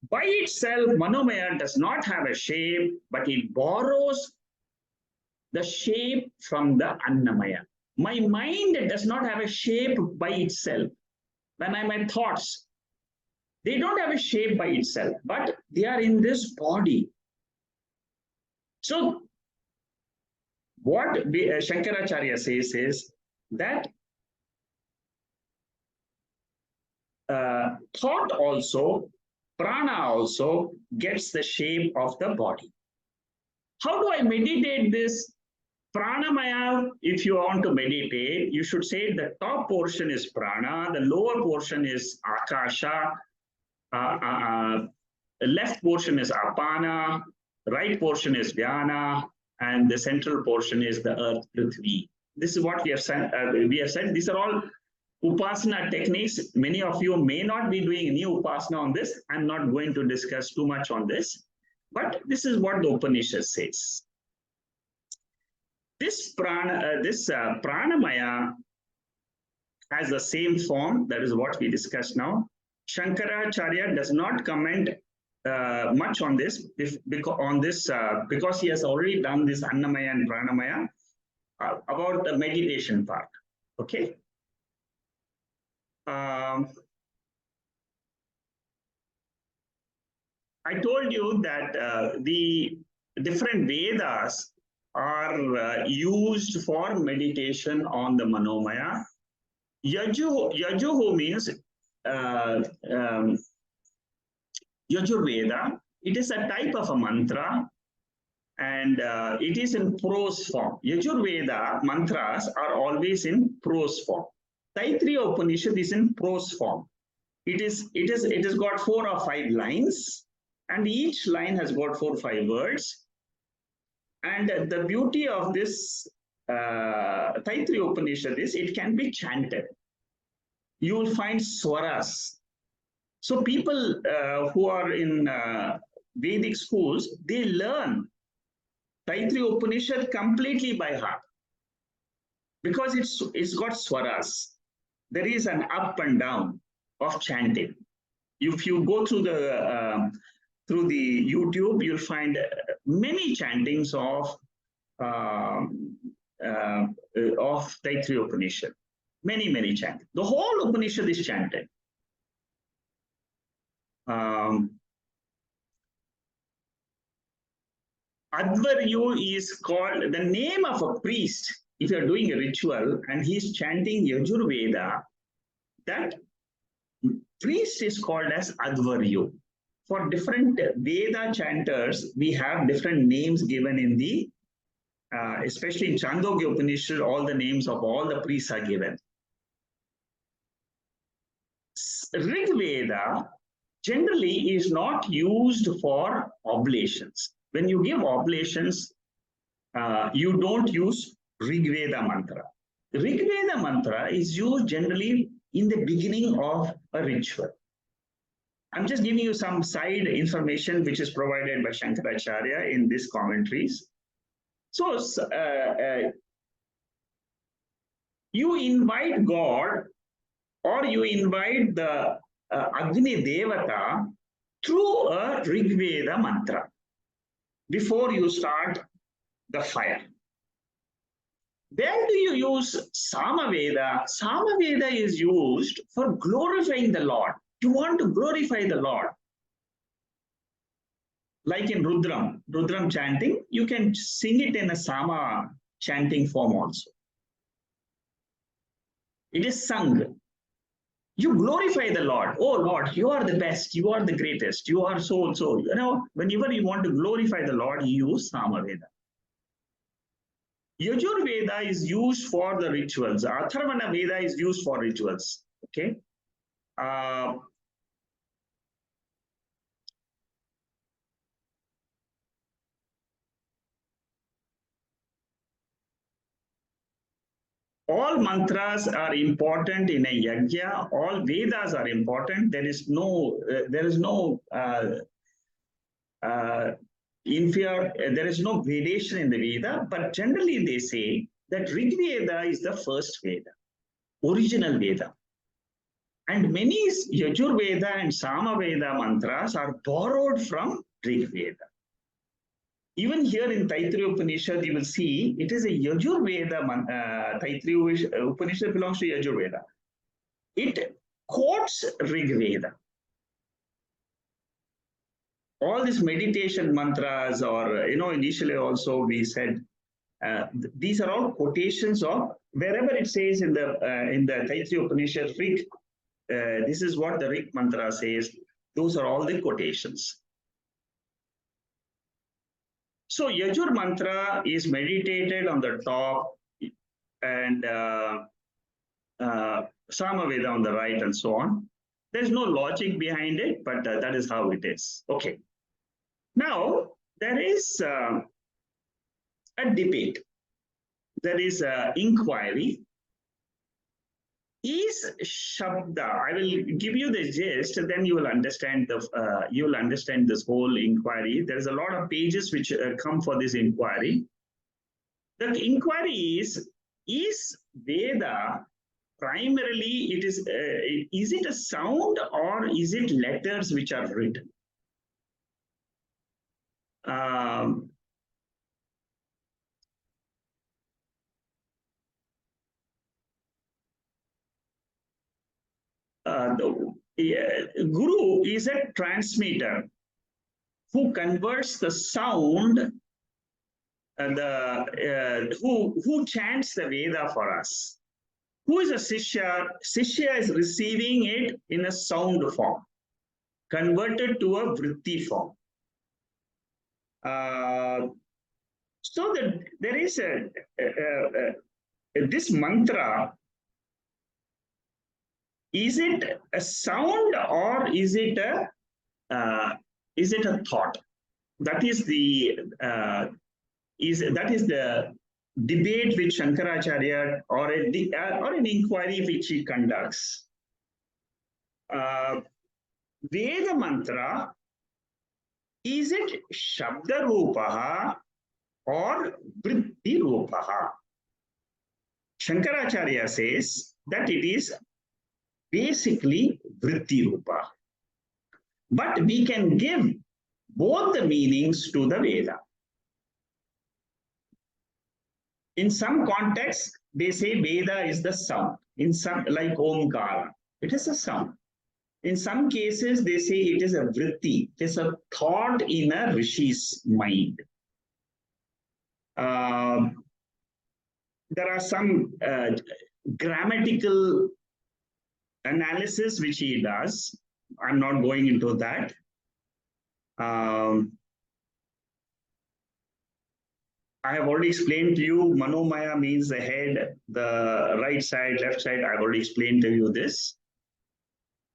By itself, manomaya does not have a shape, but it borrows the shape from the annamaya. My mind does not have a shape by itself. When my thoughts, they don't have a shape by itself, but they are in this body. So what Shankaracharya says is that thought also, prana also gets the shape of the body. How do I meditate this? Pranamaya, if you want to meditate, you should say the top portion is prana, the lower portion is akasha, left portion is apana, right portion is dhyana, and the central portion is the earth, prithvi. This is what we have said. These are all upasana techniques. Many of you may not be doing any upasana on this. I'm not going to discuss too much on this, but this is what the Upanishad says. This pranamaya has the same form. That is what we discussed now. Shankaracharya does not comment much on this, because he has already done this annamaya and pranamaya about the meditation part. Okay. I told you that the different Vedas are used for meditation on the manomaya. Yajuhu means Yajurveda. It is a type of a mantra, and it is in prose form. Yajurveda mantras are always in prose form. Taittriya Upanishad is in prose form. It has got 4 or 5 lines, and each line has got 4 or 5 words. And the beauty of this Taittriya Upanishad is it can be chanted. You will find swaras. So people who are in Vedic schools, they learn Taittriya Upanishad completely by heart, because it's got swaras. There is an up and down of chanting. If you go through the YouTube, you'll find many chantings of Taittriya Upanishad. Many chantings. The whole Upanishad is chanted. Advaryu is called the name of a priest. If you're doing a ritual and he's chanting Yajurveda, that priest is called as Advaryu. For different Veda chanters, we have different names given in the, especially in Chandogya Upanishad, all the names of all the priests are given. Rig Veda generally is not used for oblations. When you give oblations, you don't use Rig Veda mantra. Rig Veda mantra is used generally in the beginning of a ritual. I'm just giving you some side information which is provided by Shankaracharya in these commentaries. So you invite God, or you invite the Agni Devata through a Rig Veda mantra before you start the fire. Where do you use Samaveda? Samaveda is used for glorifying the Lord. You want to glorify the Lord. Like in Rudram chanting, you can sing it in a Sama chanting form also. It is sung. You glorify the Lord. Oh Lord, you are the best. You are the greatest. You are so and so. You know, whenever you want to glorify the Lord, you use Samaveda. Yajur Veda is used for the rituals. Atharvana Veda is used for rituals. Okay. Uh, all mantras are important in a yajna. All Vedas are important. Uh, there is no gradation in the Veda, but generally they say that Rig Veda is the first Veda, original Veda. And many Yajur Veda and Sama Veda mantras are borrowed from Rig Veda. Even here in Taittriya Upanishad, you will see it is a Yajur Veda. Taittriya Upanishad belongs to Yajur Veda. It quotes Rig Veda. All these meditation mantras, or initially also we said these are all quotations of wherever it says in the Taittriya Upanishad Rig. This is what the Rig mantra says. Those are all the quotations. So Yajur mantra is meditated on the top, and Samaveda on the right, and so on. There's no logic behind it, but that is how it is. Okay. Now, there is a debate. There is an inquiry. Is Shabda, I will give you the gist, and then you will understand this whole inquiry. There's a lot of pages which come for this inquiry. The inquiry is Veda primarily, is it a sound or is it letters which are written? The Guru is a transmitter who converts the sound, who chants the Veda for us. Who is a Sishya? Sishya is receiving it in a sound form, converted to a vritti form. So that there is this mantra. Is it a sound or is it a thought? That is the debate which Shankaracharya, or an inquiry which he conducts. Veda mantra, is it Shabda Rupaha or Vritti Rupaha? Shankaracharya says that it is basically Vritti Rupa. But we can give both the meanings to the Veda. In some contexts, they say Veda is the sound. In some, like Omkara, it is a sound. In some cases, they say it is a vritti, it is a thought in a rishi's mind. There are some grammatical analysis which he does. I'm not going into that. I have already explained to you, Manomaya means the head, the right side, left side. I've already explained to you this.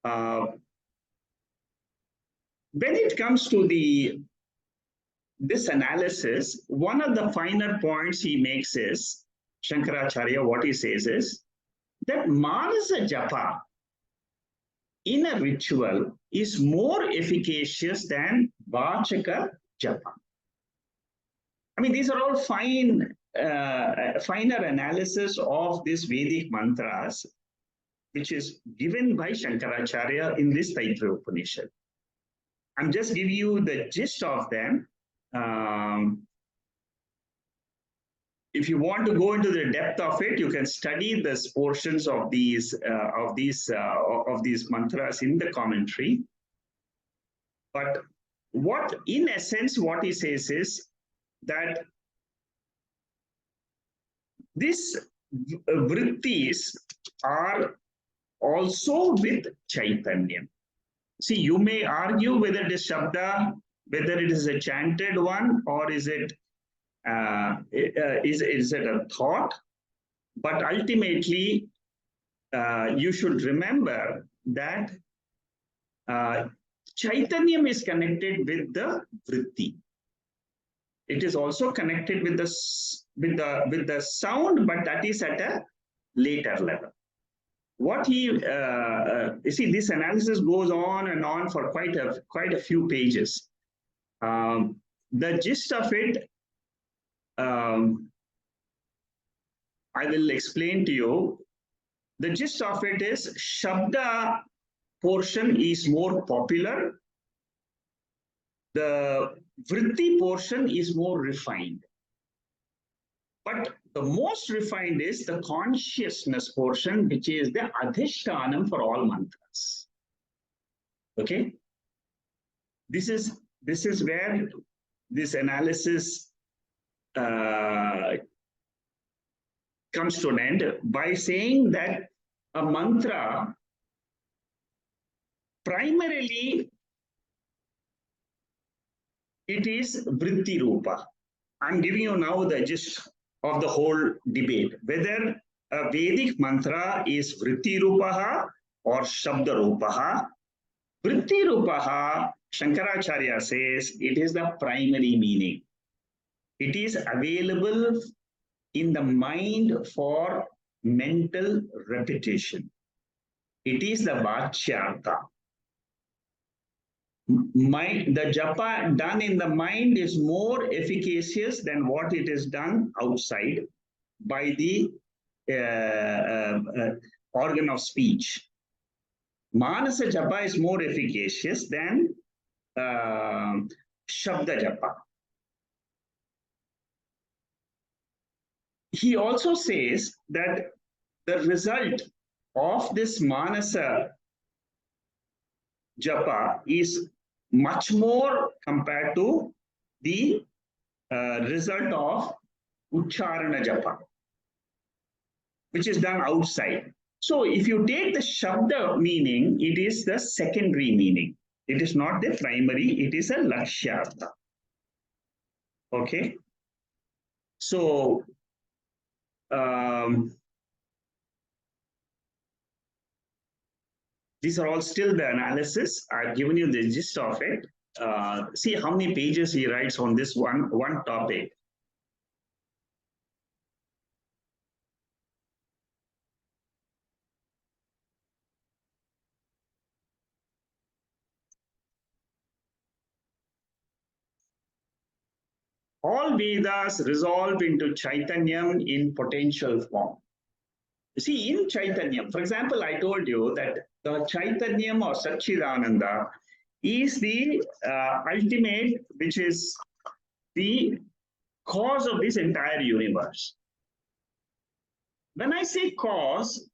When it comes to this analysis, one of the finer points he makes is, Shankaracharya, what he says is, that Manasa Japa in a ritual is more efficacious than Vachaka Japa. I mean, these are all finer analysis of this Vedic mantras, which is given by Shankaracharya in this Taittriya Upanishad. I'm just giving you the gist of them. If you want to go into the depth of it, you can study these portions of these mantras in the commentary. But in essence, what he says is that These vrittis are also with Chaitanya. See, you may argue whether it is Shabda, whether it is a chanted one, or is it is it a thought? But ultimately, you should remember that Chaitanyam is connected with the vritti. It is also connected with the sound, but that is at a later level. What you see, this analysis goes on and on for quite a few pages. The gist of it, I will explain to you. The gist of it is Shabda portion is more popular. The vritti portion is more refined. But the most refined is the consciousness portion, which is the adhishtanam for all mantras. Okay? This is where this analysis comes to an end by saying that a mantra primarily it is vritti rupa. I'm giving you now the gist of the whole debate, whether a Vedic mantra is vritti rupaha or shabda rupaha. Vritti rupaha, Shankaracharya says, it is the primary meaning. It is available in the mind for mental repetition. It is the vachyartha. The japa done in the mind is more efficacious than what it is done outside by the organ of speech. Manasa japa is more efficacious than shabda japa. He also says that the result of this manasa japa is much more compared to the result of ucharana japa, which is done outside. So if you take the shabda meaning, it is the secondary meaning. It is not the primary, it is a lakshyartha. Okay? So these are all still the analysis. I've given you the gist of it. See how many pages he writes on this one topic. All Vedas resolve into Chaitanyam in potential form. See, in Chaitanyam, for example, I told you that the Chaitanyam or Satchidananda is the ultimate, which is the cause of this entire universe. When I say cause,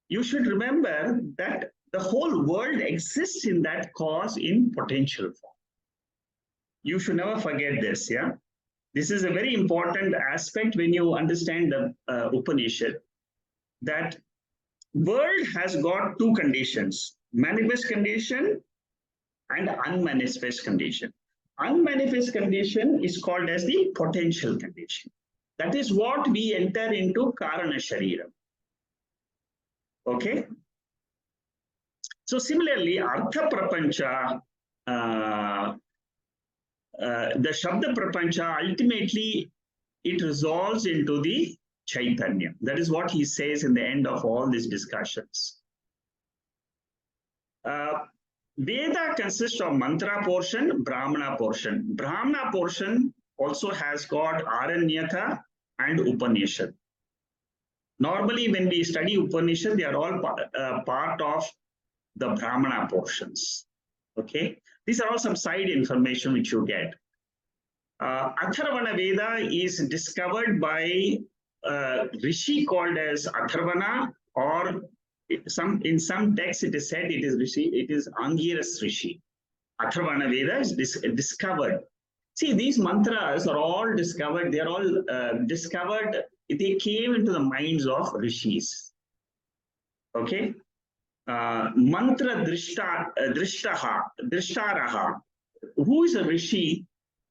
you should remember that the whole world exists in that cause in potential form. You should never forget this, yeah? This is a very important aspect when you understand the Upanishad, that world has got two conditions, manifest condition and unmanifest condition. Unmanifest condition is called as the potential condition. That is what we enter into Karana Shariram. Okay? So similarly, Artha Prapancha, the Shabda Prapancha, ultimately it resolves into the Chaitanya. That is what he says in the end of all these discussions. Veda consists of mantra portion, Brahmana portion. Brahmana portion also has got Aranyaka and Upanishad. Normally, when we study Upanishad, they are all part of the Brahmana portions. Okay, these are all some side information which you get. Atharvana Veda is discovered by Rishi called as Atharvana, or in some texts it is said it is Rishi, it is Angiras Rishi. Atharvana Veda is discovered. See, these mantras are all discovered. They are all discovered they came into the minds of rishis. Okay. Mantra drishtaraha. Who is a rishi?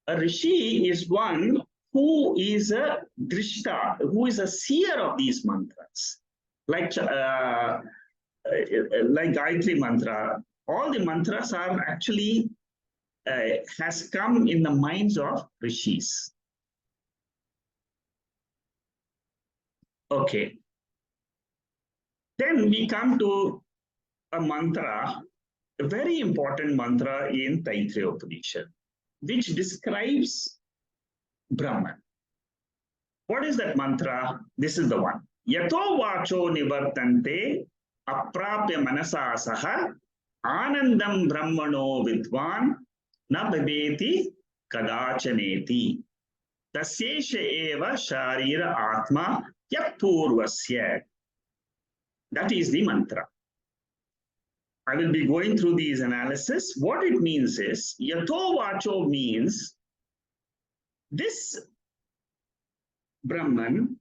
A rishi is one who is a drishta, who is a seer of these mantras. Like Gayatri mantra, all the mantras are actually has come in the minds of rishis. Okay. Then we come to a mantra, a very important mantra in Taittriya Upanishad, which describes Brahman. What is that mantra? This is the one. Yato vacho nivartante aprapya manasa saha anandam brahmano vidvan na bheveti kadachaneti tasyesha eva sharira atma yapurvasya. That is the mantra. I will be going through these analysis. What it means is, yato vacho means this Brahman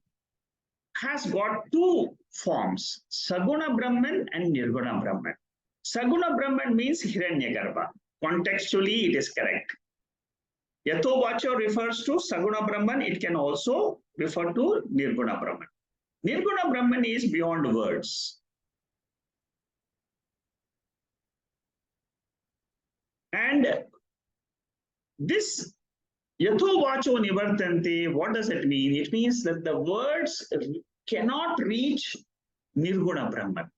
has got two forms, Saguna Brahman and Nirguna Brahman. Saguna Brahman means Hiranyagarbha. Contextually, it is correct. Yato vacho refers to Saguna Brahman. It can also refer to Nirguna Brahman. Nirguna Brahman is beyond words. And this Yato vacho nivartante, what does it mean? It means that the words cannot reach Nirguna Brahman.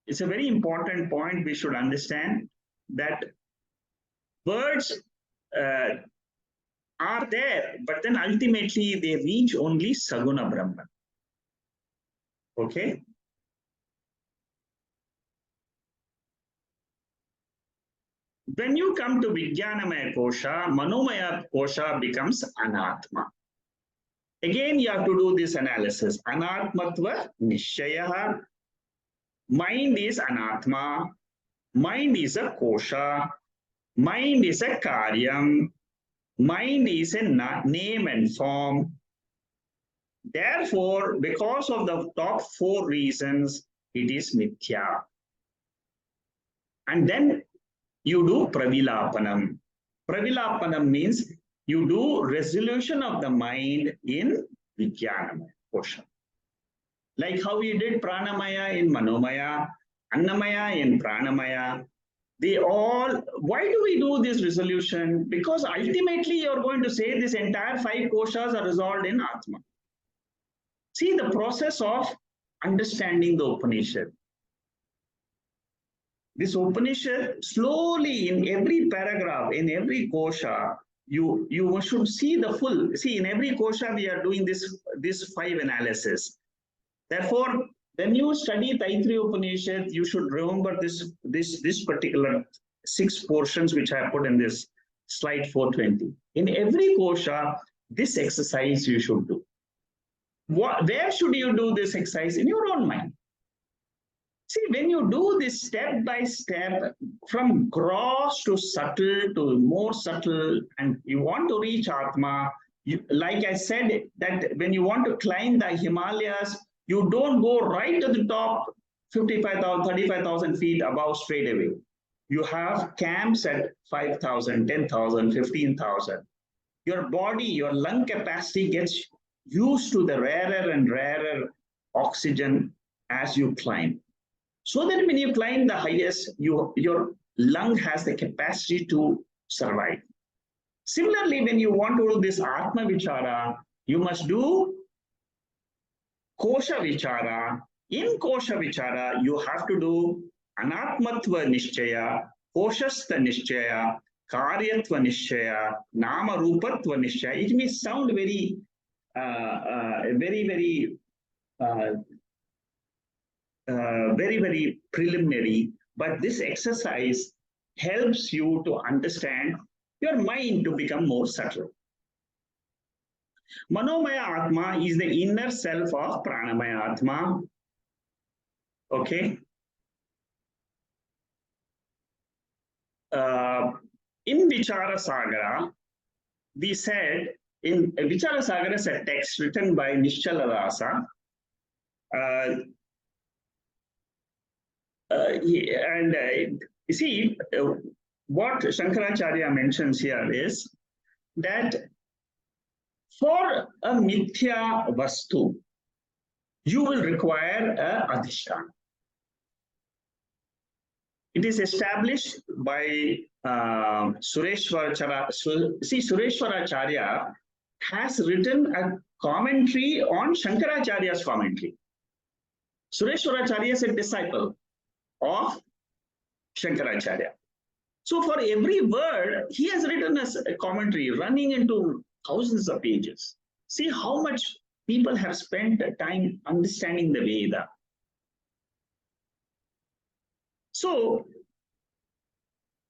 It's a very important point we should understand that words are there, but then ultimately they reach only Saguna Brahman. Okay? When you come to Vijnanamaya Kosha, Manomaya Kosha becomes Anatma. Again, you have to do this analysis. Anatmatva Nishchaya. Mind is Anatma. Mind is a Kosha. Mind is a Karyam. Mind is a name and form. Therefore, because of the top four reasons, it is Mithya. And then you do Pravilapanam. Pravilapanam means you do resolution of the mind in Vijnanamaya Kosha. Like how we did Pranamaya in Manomaya, Annamaya in Pranamaya. They all, why do we do this resolution? Because ultimately you're going to say this entire five koshas are resolved in Atma. See the process of understanding the Upanishad. This Upanishad, slowly in every paragraph, in every kosha, you should see the full. See, in every kosha, we are doing this five analysis. Therefore, when you study Taittriya Upanishad, you should remember this particular 6 portions which I have put in this slide 420. In every kosha, this exercise you should do. Where should you do this exercise? In your own mind. See, when you do this step by step, from gross to subtle to more subtle, and you want to reach Atma, like I said, that when you want to climb the Himalayas, you don't go right to the top, 55,000, 35,000 feet above straight away. You have camps at 5,000, 10,000, 15,000. Your body, your lung capacity gets used to the rarer and rarer oxygen as you climb. So that when you climb the highest, your lung has the capacity to survive. Similarly, when you want to do this Atma Vichara, you must do Kosha Vichara. In Kosha Vichara, you have to do Anatmatva Nishchaya, Koshastha Nishchaya, Karyatva Nishchaya, Nama Rupatva Nishchaya. It may sound very, very preliminary, but this exercise helps you to understand your mind to become more subtle. Manomaya Atma is the inner self of Pranamaya Atma. Okay. In Vichara Sagara, we said in Vichara Sagar is a text written by Nischala Rasa. You see, what Shankaracharya mentions here is that for a mithya vastu, you will require a adhisthana. It is established by Sureshwaracharya has written a commentary on Shankaracharya's commentary. Sureshwaracharya is a disciple of Shankaracharya. So for every word, he has written a commentary running into thousands of pages. See how much people have spent time understanding the Veda. So,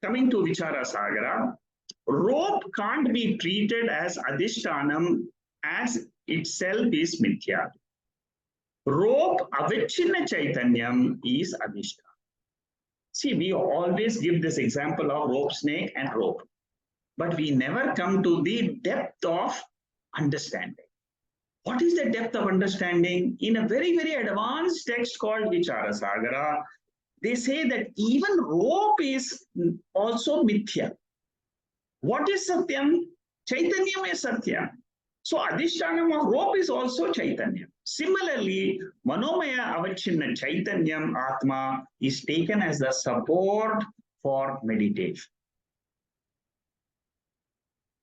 coming to Vichara Sagara, rope can't be treated as adhishtanam as itself is mithya. Rope avichinna chaitanyam is adhishtanam. See, we always give this example of rope, snake, and rope, but we never come to the depth of understanding. What is the depth of understanding? In a very, very advanced text called Vichara Sagara, they say that even rope is also mithya. What is satyam? Chaitanyam is satyam. So adhishtanam of rope is also chaitanyam. Similarly, manomaya avachinna chaitanyam atma is taken as the support for meditation.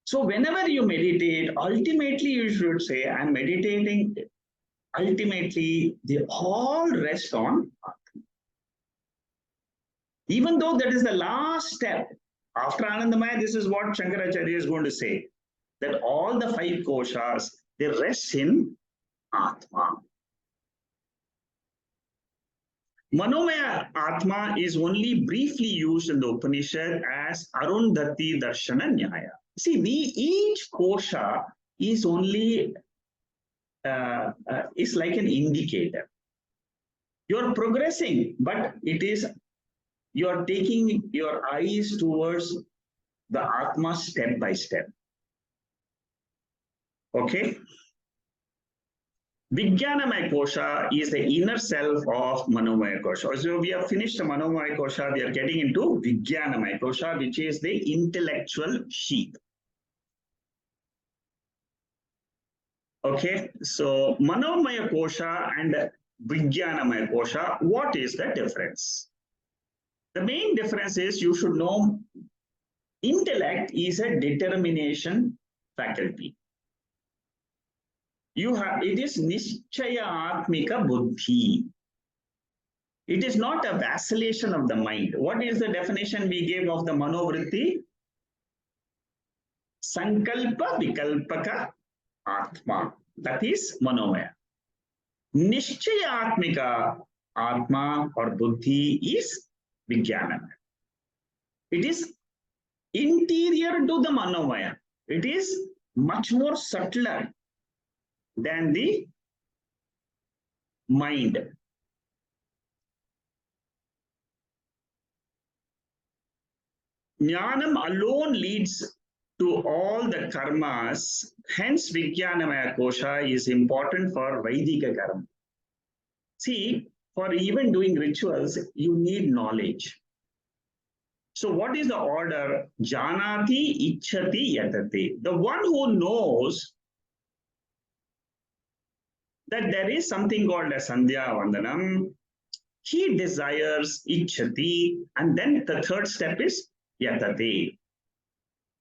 So whenever you meditate, ultimately you should say, I'm meditating. Ultimately, they all rest on atma. Even though that is the last step, after Anandamaya, this is what Shankaracharya is going to say, that all the 5 koshas, they rest in Atma. Manomaya Atma is only briefly used in the Upanishad as Arundhati Darshana Nyaya. See, each kosha is only, is like an indicator. You're progressing, but it is you are taking your eyes towards the Atma step by step. Okay? Vijnanamaya Kosha is the inner self of Manomaya Kosha. So we have finished the Manomaya Kosha, we are getting into Vijnanamaya Kosha, which is the intellectual sheath. Okay, so Manomaya Kosha and Vijnanamaya Kosha, what is the difference? The main difference is you should know intellect is a determination faculty. It is Nischaya Atmika Buddhi. It is not a vacillation of the mind. What is the definition we gave of the Manovritti? Sankalpa Vikalpaka Atma. That is Manomaya. Nischaya Atmika Atma or Buddhi is Vijnanamaya. It is interior to the Manomaya. It is much more subtler than the mind. Jnanam alone leads to all the karmas. Hence, Vijnanamaya Kosha is important for Vaidika karma. See, for even doing rituals, you need knowledge. So what is the order? Janati Ichhati Yatate. The one who knows that there is something called a Sandhya Vandanam, he desires Ichhati, and then the third step is Yatate.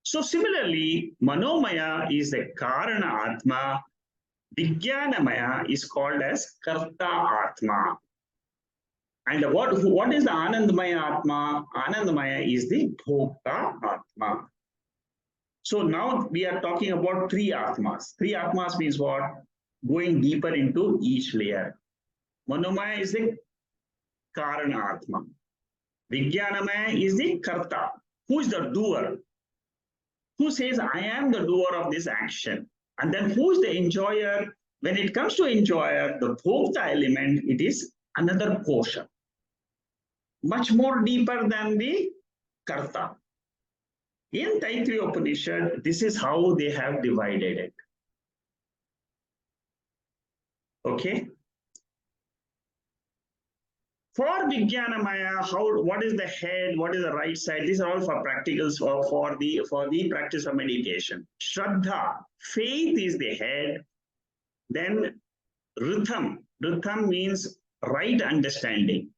So similarly, Manomaya is the Karana Atma, Vijnanamaya is called as Karta Atma. And what is the Anandamaya Atma? Anandamaya is the Bhokta Atma. So now we are talking about 3 Atmas. 3 Atmas means what? Going deeper into each layer. Manomaya is the Karana Atma. Vijnanamaya is the Karta. Who is the doer? Who says, I am the doer of this action? And then who is the enjoyer? When it comes to enjoyer, the Bhokta element, it is another kosha. Much more deeper than the Karta. In Taittriya Upanishad, this is how they have divided it. Okay. For Vijnanamaya, what is the head, what is the right side? These are all for practicals for the practice of meditation. Shraddha, faith is the head. Then Ritham means right understanding.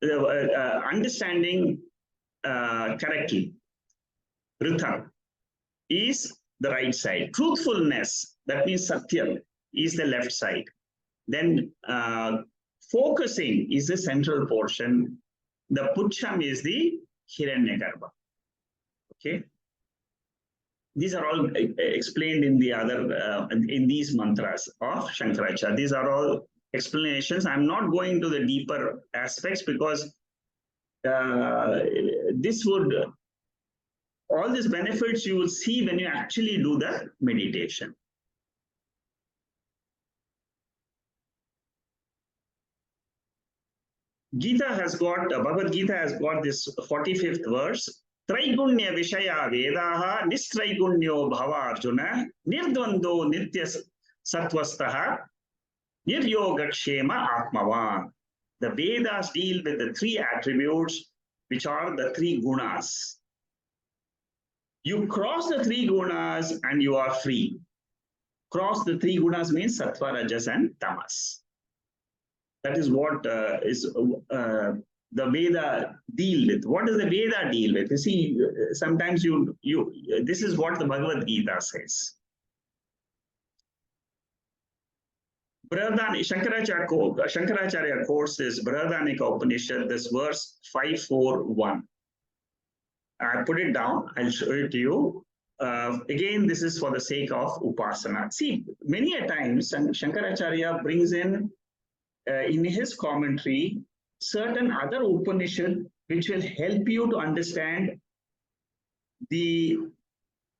Understanding correctly. Ritham is the right side. Truthfulness, that means Satyam, is the left side. Then focusing is the central portion. The Pucham is the Hiranyagarbha. Okay. These are all explained in the other in these mantras of Shankaracharya. These are all explanations. I'm not going to the deeper aspects because this would all these benefits you will see when you actually do the meditation. Bhagavad Gita has got this 45th verse. Traigunya Vishaya Vedaha Nistraigunya Bhava Arjuna Nirdvando Nitya Satvastaha Niryogakshema Atmavan. The Vedas deal with the three attributes, which are the three gunas. You cross the three gunas and you are free. Cross the three gunas means sattva, rajas, and tamas. That is what is the Veda deal with. What does the Veda deal with? You see, sometimes this is what the Bhagavad Gita says. Shankaracharya quotes this Brihadaranyaka Upanishad, this verse 541. I put it down, I'll show it to you. Again, this is for the sake of Upasana. See, many a times Shankaracharya brings in his commentary certain other Upanishad which will help you to understand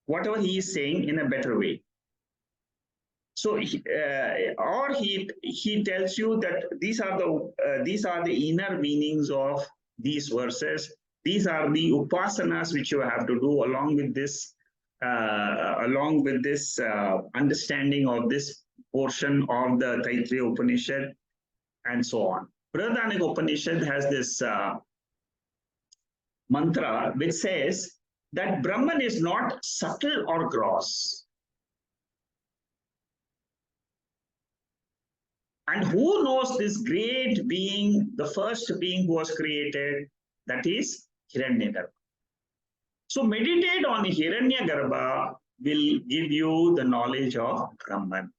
whatever he is saying in a better way. So, or he tells you that these are the inner meanings of these verses. These are the upasanas which you have to do along with this understanding of this portion of the Taittriya Upanishad, and so on. Brihadaranyaka Upanishad has this mantra which says that Brahman is not subtle or gross. And who knows this great being, the first being who was created? That is Hiranyagarbha. So meditate on Hiranyagarbha will give you the knowledge of Brahman.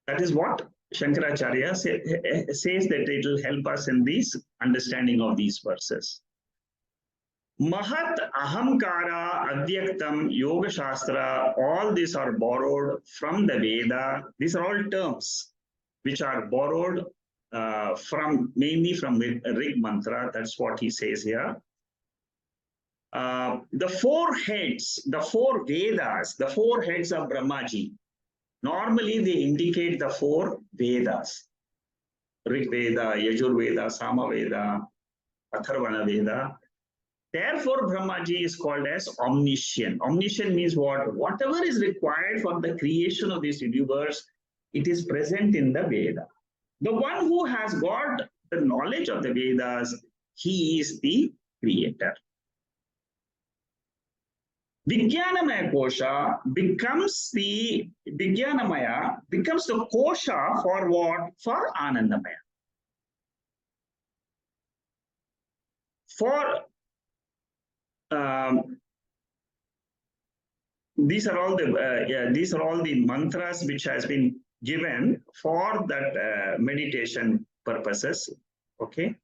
That is what Shankaracharya says that it will help us in this understanding of these verses. Mahat, Ahamkara, Avyaktam, Yoga Shastra, all these are borrowed from the Veda. These are all terms which are borrowed mainly from Rig Mantra. That's what he says here. The four heads, the four Vedas, the four heads of Brahmaji, normally they indicate the four Vedas. Rig Veda, Yajur Veda, Sama Veda, Atharvana Veda. Therefore, Brahmaji is called as omniscient. Omniscient means what? Whatever is required for the creation of this universe, it is present in the Veda. The one who has got the knowledge of the Vedas, he is the creator. Vijnanamaya Kosha becomes the Kosha for what? For Anandamaya. For these are all the mantras which has been given for that meditation purposes. Okay.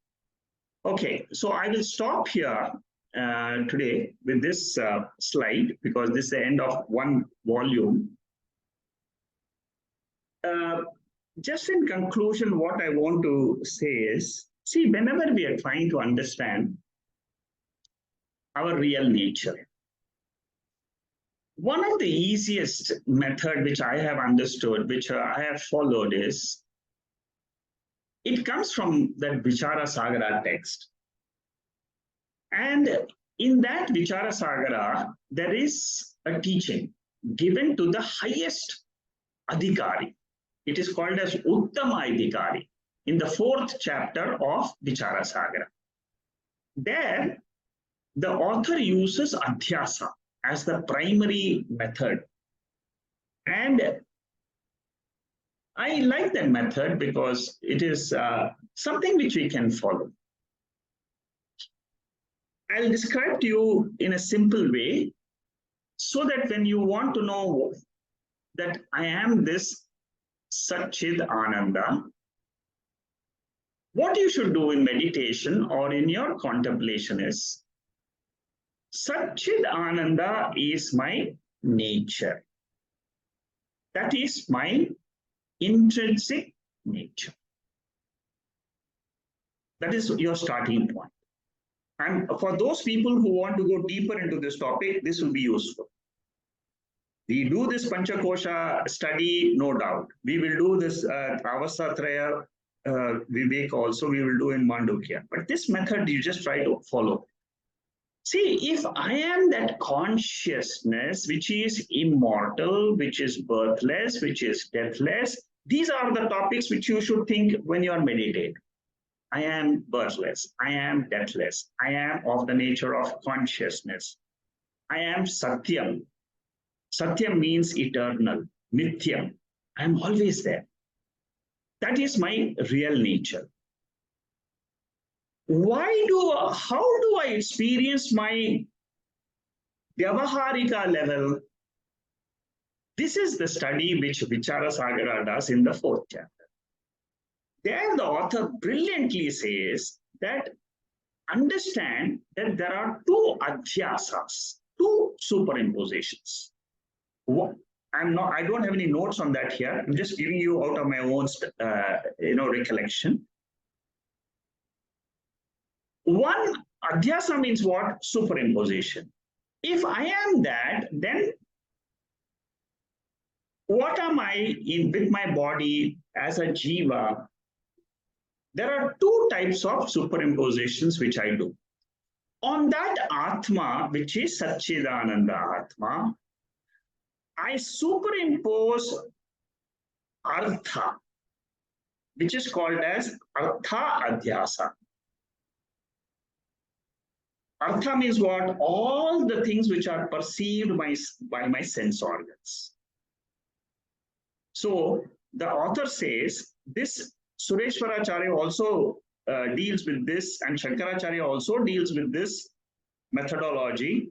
So I will stop here today with this slide because this is the end of one volume. Just in conclusion, what I want to say is, see, whenever we are trying to understand our real nature, one of the easiest method which I have understood, which I have followed is, it comes from that Vichara Sagara text. And in that Vichara Sagara, there is a teaching given to the highest adhikari. It is called as Uttama Adhikari in the 4th chapter of Vichara Sagara. There, the author uses adhyasa as the primary method. And I like that method because it is something which we can follow. I'll describe to you in a simple way so that when you want to know that I am this Satchid Ananda, what you should do in meditation or in your contemplation is Satchid Ananda is my nature. That is my intrinsic nature. That is your starting point. And for those people who want to go deeper into this topic, this will be useful. We do this Panchakosha study, no doubt. We will do this Avasatraya Vivek also, we will do in Mandukya. But this method, you just try to follow. See, if I am that consciousness which is immortal, which is birthless, which is deathless, these are the topics which you should think when you are meditating. I am birthless, I am deathless, I am of the nature of consciousness. I am Satyam. Satyam means eternal, Nityam. I am always there. That is my real nature. How do I experience my Vyavaharika level? This is the study which Vichara Sagara does in the 4th chapter. There the author brilliantly says that understand that there are 2 adhyasas, 2 superimpositions. I don't have any notes on that here. I'm just giving you out of my own recollection. One adhyasa means what? Superimposition. If I am that, then what am I with my body as a jiva? There are 2 types of superimpositions which I do. On that Atma, which is Satchidananda Atma, I superimpose Artha, which is called as Artha Adhyasa. Artha means what? All the things which are perceived by my sense organs. So the author says this Sureshwaracharya also deals with this, and Shankaracharya also deals with this methodology.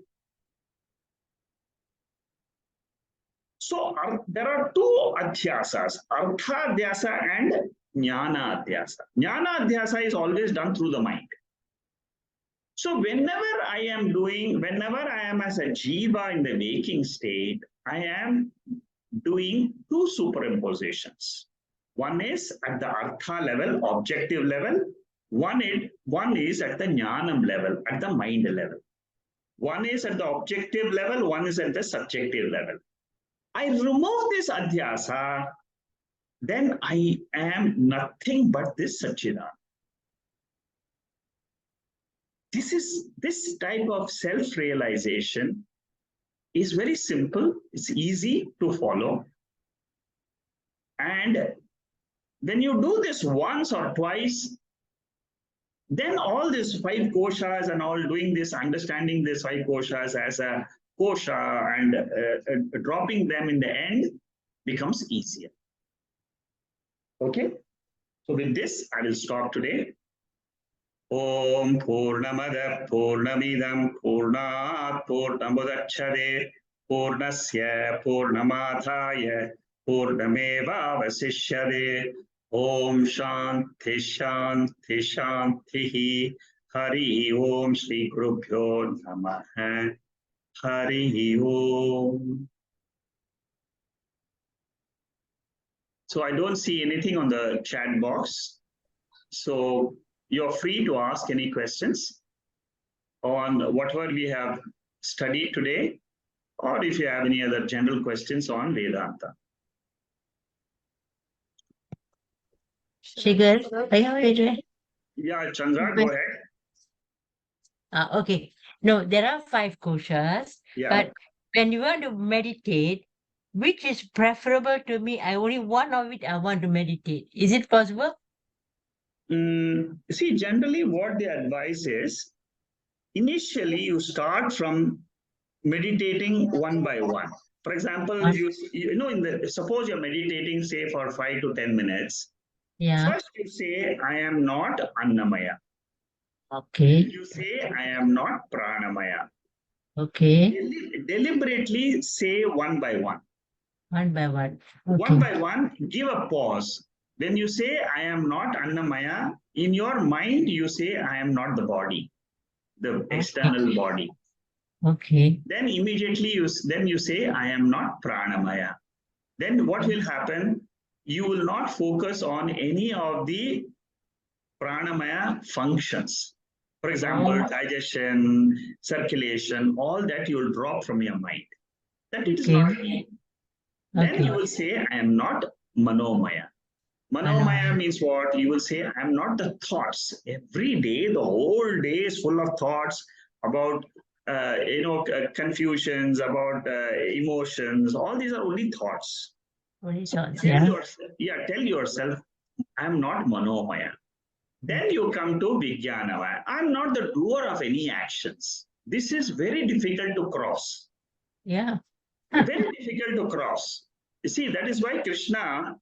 So there are 2 adhyasas, Artha Adhyasa and Jnana Adhyasa. Jnana Adhyasa is always done through the mind. So whenever I am as a jiva in the waking state, I am doing 2 superimpositions. One is at the Artha level, objective level. One is at the Jnanam level, at the mind level. One is at the objective level, one is at the subjective level. I remove this adhyasa, then I am nothing but this Satchidananda. This type of self-realization is very simple, it's easy to follow. And when you do this once or twice, then all these 5 koshas and all doing this, understanding these 5 koshas as a kosha and dropping them in the end becomes easier. Okay? So with this, I will stop today. Om Purnamada Purnamidam Purnat Purnamudachade Purnasya Purnamathaya Purnameva Vasishyade Om Shanti Shanti Shanti Hari Om Shri Gurubhyo Namaha Hari Om. So I don't see anything on the chat box. So you're free to ask any questions on whatever we have studied today, or if you have any other general questions on Vedanta. Shigar, are you ready? Yeah, Chandra, go ahead. Okay. No, there are 5 koshas, Yeah. but when you want to meditate, which is preferable to me? I only one of it I want to meditate. Is it possible? See, generally, what the advice is, initially you start from meditating one by one. For example, Uh, you know, in the suppose you're meditating, say for 5 to 10 minutes. yeah. First, you say, "I am not Annamaya." Then Okay. you say, "I am not Pranamaya." Okay. Deliberately say one by one. One by one. One Okay. by one, give a pause. When you say, "I am not Annamaya," in your mind, you say, "I am not the body, the Okay. external body." Okay. Then immediately you say, "I am not Pranamaya." Then what will happen? You will not focus on any of the pranamaya functions. For example, Oh, digestion, circulation, all that you will drop from your mind. That it is okay. not me. Then you Okay. will say, "I am not manomaya." Manomaya Manoj. means what? You will say, "I am not the thoughts." Every day, the whole day is full of thoughts about, confusions, about emotions. All these are only thoughts. Only So thoughts, tell yeah. yourself, yeah, tell yourself, "I am not manomaya." Then you come to Vijnanamaya. I'm not the doer of any actions. This is very difficult to cross. Yeah. Very difficult to cross. You see, that is why Krishna,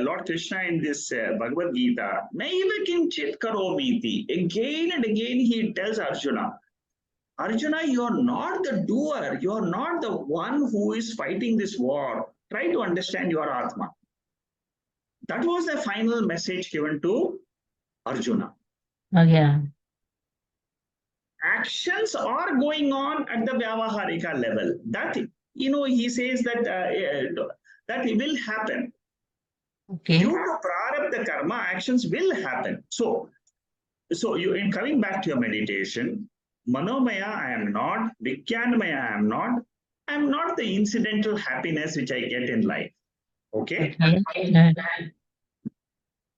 Lord Krishna in this Bhagavad Gita, Naiva kinchit karomiti. Again and again he tells Arjuna, Arjuna, you're not the doer. You're not the one who is fighting this war. Try to understand your Atma. That was the final message given to Arjuna. Oh, yeah. Actions are going on at the Vyavaharika level. That, he says that that it will happen. Due Okay. to prarabdha karma, actions will happen. So you in coming back to your meditation, manomaya I am not, vijnanamaya I am not the incidental happiness which I get in life. Okay. Okay.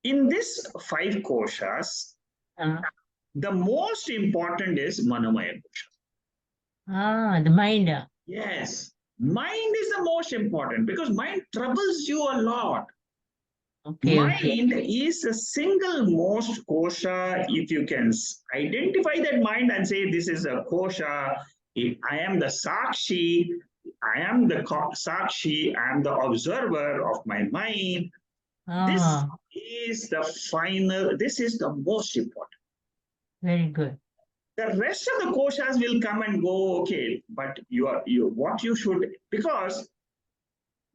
In this five koshas, Uh, the most important is manomaya kosha. the mind. Yes, mind is the most important because mind troubles you a lot. Okay. Okay. Mind is the single most kosha. If you can identify that mind and say, "This is a kosha, I am the sakshi, I am the sakshi, I am the observer of my mind." This Oh, is the final, this is the most important. very good. The rest of the koshas will come and go, okay, but what you should, because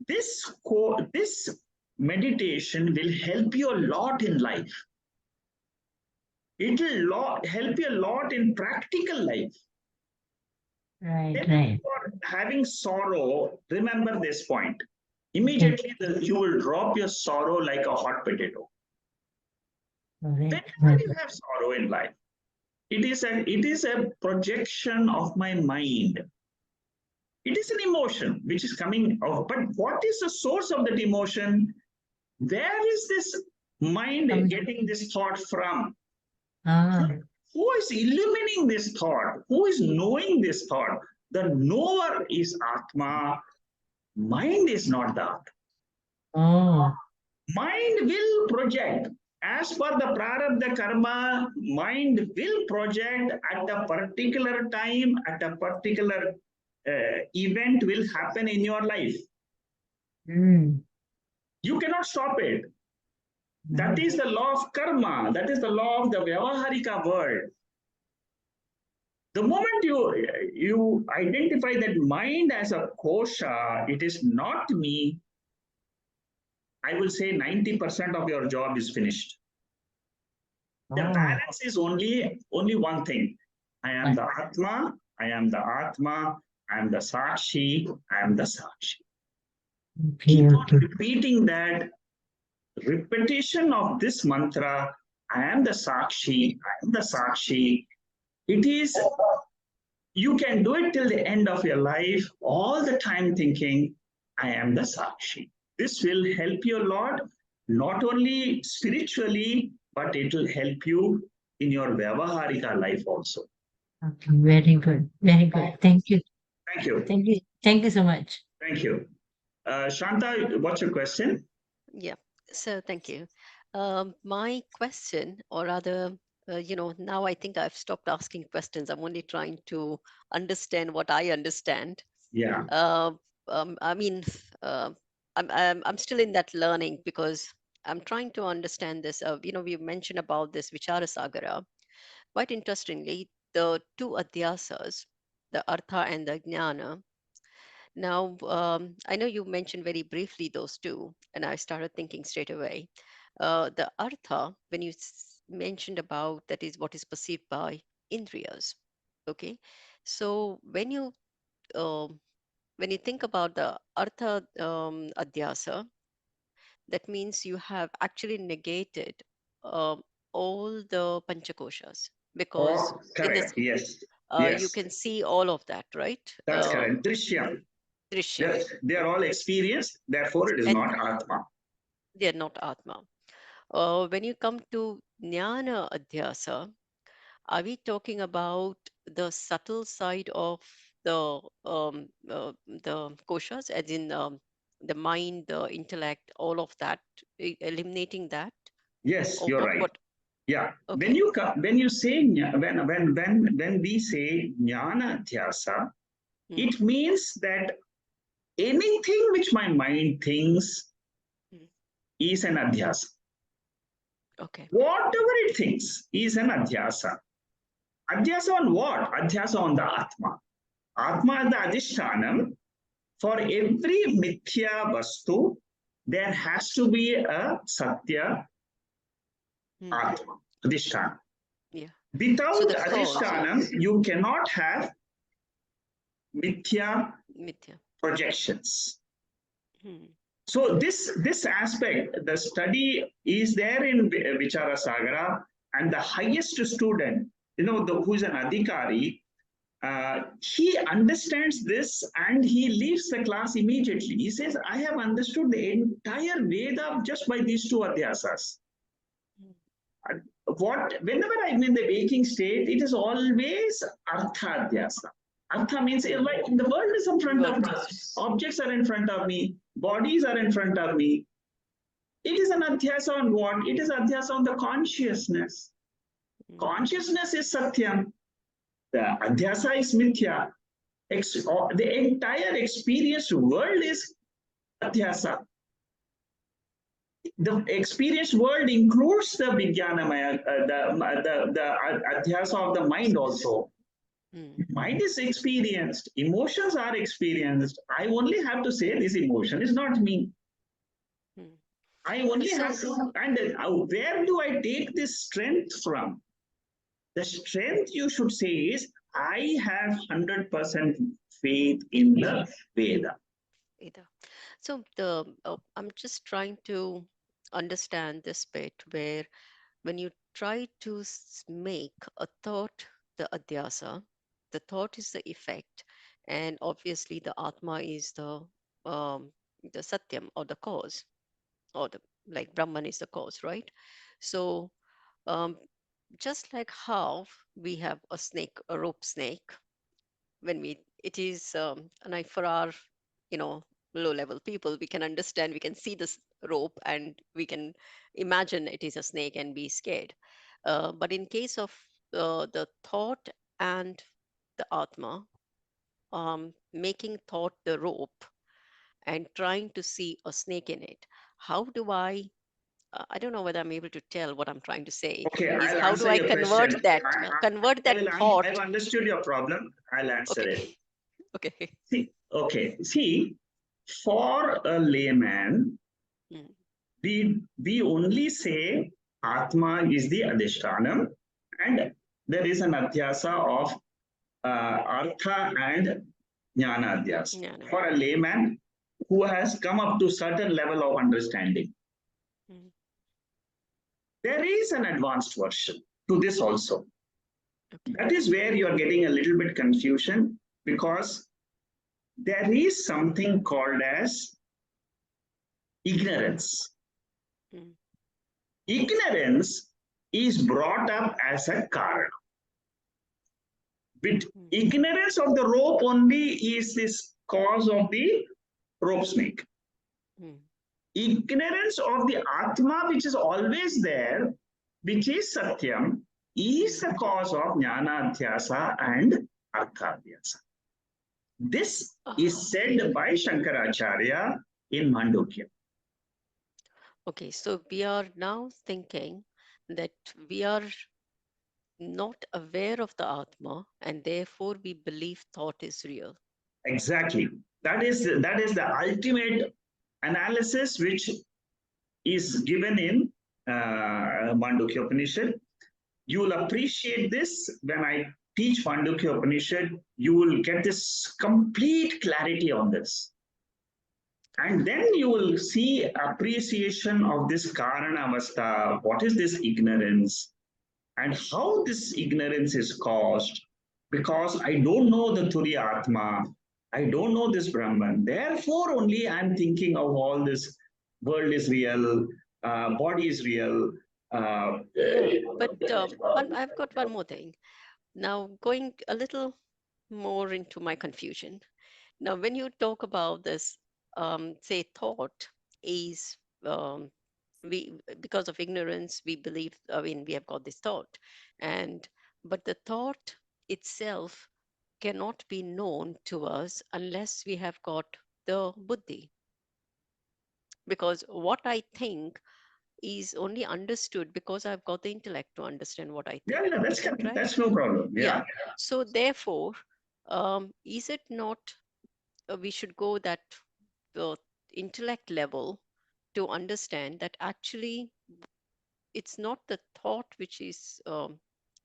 this meditation will help you a lot in life. It will help you a lot in practical life. Right. Then Right. you are having sorrow, remember this point. Okay. Immediately you will drop your sorrow like a hot potato. Right. Whenever Right. you have sorrow in life, it is a projection of my mind. It is an emotion which is coming out. But what is the source of that emotion? Where is this mind Um, getting this thought from? ah. Who is illumining this thought? Who is knowing this thought? The knower is Atma. Mind is not that. Oh. Mind will project. As per the prarabdha karma, mind will project at a particular time, at a particular event will happen in your life. Mm. You cannot stop it. That Mm. is the law of karma. That is the law of the Vyavaharika world. The moment you identify that mind as a kosha, it is not me. I will say 90% of your job is finished. The Oh. balance is only one thing. I am What? the Atma. I am the Atma. I am the Sakshi. I am the Sakshi. Okay. Keep on Okay. repeating that repetition of this mantra. I am the Sakshi. I am the Sakshi. It is, you can do it till the end of your life, all the time thinking, I am the Sakshi. This will help you a lot, not only spiritually, but it will help you in your Vyavaharika life also. Okay. Very good. Very good. Thank you. Thank you. Thank you. Thank you so much. Thank you. Shanta, what's your question? Yeah. So thank you. My question, or rather, now I think I've stopped asking questions. I'm only trying to understand what I understand. Yeah. Uh, I mean, uh, I'm still in that learning because I'm trying to understand this. We mentioned about this Vichara Sagara. Quite interestingly, the two adhyasas, the Artha and the Jnana. Now, I know you mentioned very briefly those two, and I started thinking straight away. The Artha, when you mentioned about that is what is perceived by Indriyas. Okay, so um when you think about the Artha Adhyasa, that means you have actually negated um, all the Panchakoshas because Oh, in this correct. Yes. you Yes. can see all of that, right? That's correct. Drishyam. Drishyam. Yes. They are all Okay. experienced. Therefore, it is And not Atma. they are not Atma. When you come to Jnana Adhyasa, are we talking about the subtle side of the koshas, as in the mind, the intellect, all of that, eliminating that? Yes, Or you're what? right. What? Yeah. Okay. When you say when we say jnana dhyasa, Mm, it means that anything which my mind thinks mm, is an adhyasa. okay. Whatever it thinks is an adhyasa. Adhyasa on what? Adhyasa on the Atma. Atma is the adhishtanam. For every mithya vastu, there has to be a satya Mm, atma, adhishtanam. yeah. So Without the cause of adhishtanam, you cannot have mithya mithya. projections. Mm, So this aspect, the study is there in Vichara Sagara, and the highest student, who is an adhikari, he understands this and he leaves the class immediately. He says, I have understood the entire Veda just by these two adhyasas. mm, Whenever I'm in the waking state, it is always Artha adhyasa. Artha means mm. like the world is in front of World. me, objects are in front of me, bodies are in front of me. It is an adhyasa on what? It is adhyasa on the consciousness. Mm, Consciousness is Satyam. The adhyasa is Mithya. The entire experienced world is adhyasa. The experienced world includes the Vijnanamaya, the adhyasa of the mind also. mm, Mind is experienced, emotions are experienced. I only have to say this emotion is not me. mm. I only have So, to, and where do I take this strength from? The strength you should say is, I have 100% faith in the Veda. either. So I'm just trying to understand this bit where when you try to make a thought the adhyasa, the thought is the effect, and obviously the atma is um, the satyam or the cause, or the like Brahman is the cause, right? So um, just like how we have a snake, a rope snake, when we it is and I for our you know low level people, we can understand, we can see this rope and we can imagine it is a snake and be scared. But in case of the thought and the atma, making thought the rope and trying to see a snake in it, how do I don't know whether I'm able to tell what I'm trying to say, Okay, is I'll how do answer I your question. convert I that will. I've thought. understood your problem. I'll answer Okay. it. Okay. See, okay. See, for a layman, Mm, we only say Atma is the Adhishtanam, and there is an Adhyasa of Artha and Jnana Adhyasa. yeah, no. For a layman who has come up to certain level of understanding, Mm, there is an advanced version to this also. okay. That is where you are getting a little bit confusion, because there is something called as ignorance. Mm, Ignorance is brought up as a karana. With mm, ignorance of the rope only is this cause of the rope snake. Hmm. Ignorance of the Atma, which is always there, which is Satyam, is Hmm. the cause of Jnanadhyasa and Arthadhyasa. This is Ah, said by Shankaracharya in Mandukya. okay, so we are now thinking that we are not aware of the Atma and therefore we believe thought is real. Exactly. That is the ultimate analysis which is given in Mandukya Upanishad. You will appreciate this when I teach Mandukya Upanishad. You will get this complete clarity on this. And then you will see appreciation of this Karana Avastha. What is this ignorance? And how this ignorance is caused, because I don't know the Turiya Atma, I don't know this Brahman. Therefore, only I'm thinking of all this world is real, body is real. Yeah, but I've got one more thing. Now, going a little more into my confusion. Now, when you talk about this, say, thought is we because of ignorance we believe. I mean, we have got this thought, and but the thought itself cannot be known to us unless we have got the buddhi. Because what I think is only understood because I've got the intellect to understand what I Yeah, think. yeah, Is that right? that's no problem. Yeah. Yeah. So therefore, is it not we should go that intellect level to understand that actually it's not the thought which is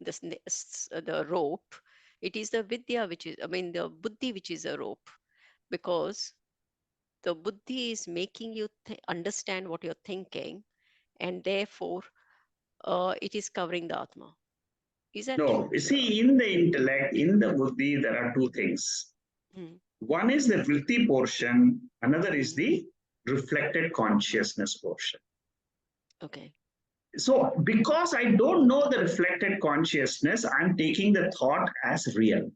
the rope. It is the vidya which is, I mean, the buddhi which is a rope, because the buddhi is making you understand what you're thinking, and therefore it is covering the atma. Is that? No, you see, in the intellect, in the buddhi, there are two things. Mm, One is the vritti portion, another is mm, the reflected consciousness portion. okay. So, because I don't know the reflected consciousness, I'm taking the thought as real.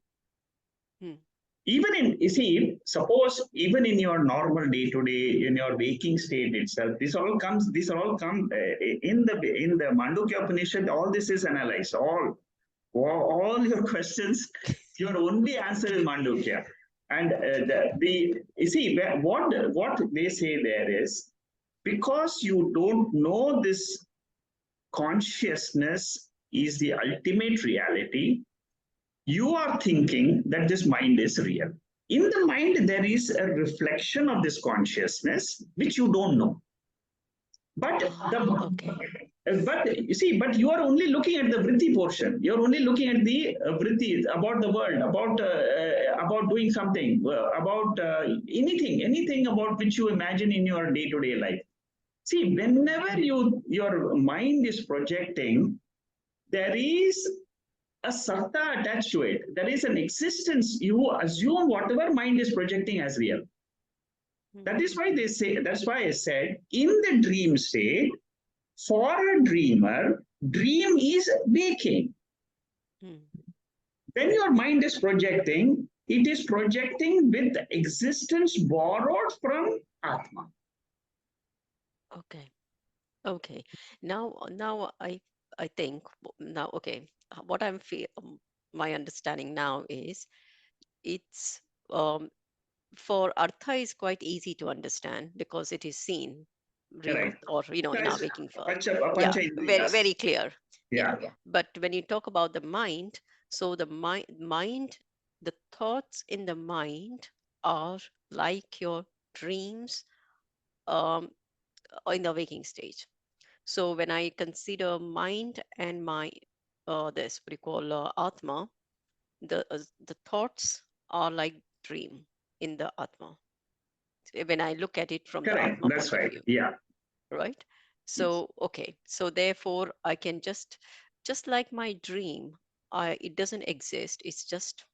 Mm, Even in, you see, suppose even in your normal day to day, in your waking state itself, this all come in the Mandukya Upanishad. All this is analyzed. All your questions, your only answer is Mandukya. And the you see what they say there is, because you don't know this consciousness is the ultimate reality, you are thinking that this mind is real. In the mind, there is a reflection of this consciousness which you don't know. But okay. you see, but you are only looking at the vritti portion. You are only looking at the vritti about the world, about doing something, about anything about which you imagine in your day to day life. See, whenever your mind is projecting, there is a satta attached to it. There is an existence. You assume whatever mind is projecting as real. Mm, That is why they say, that's why I said, in the dream state, for a dreamer, dream is waking. mm, When your mind is projecting, it is projecting with existence borrowed from Atma. okay. Okay. Now I think now, okay, what my understanding now is it's for artha is quite easy to understand because it is seen real, Correct. or in our That's waking form. Yeah, Pancha very Indriyas. very clear. Yeah. Yeah. But when you talk about the mind, so the mind, the thoughts in the mind are like your dreams um in the waking stage. So when I consider mind and my this what you call atma, the thoughts are like dream in the atma. When I look at it from the Correct. atma That's point of right. view, Yeah. right? Yes. So okay, so therefore I can just like my dream, I it doesn't exist. It's just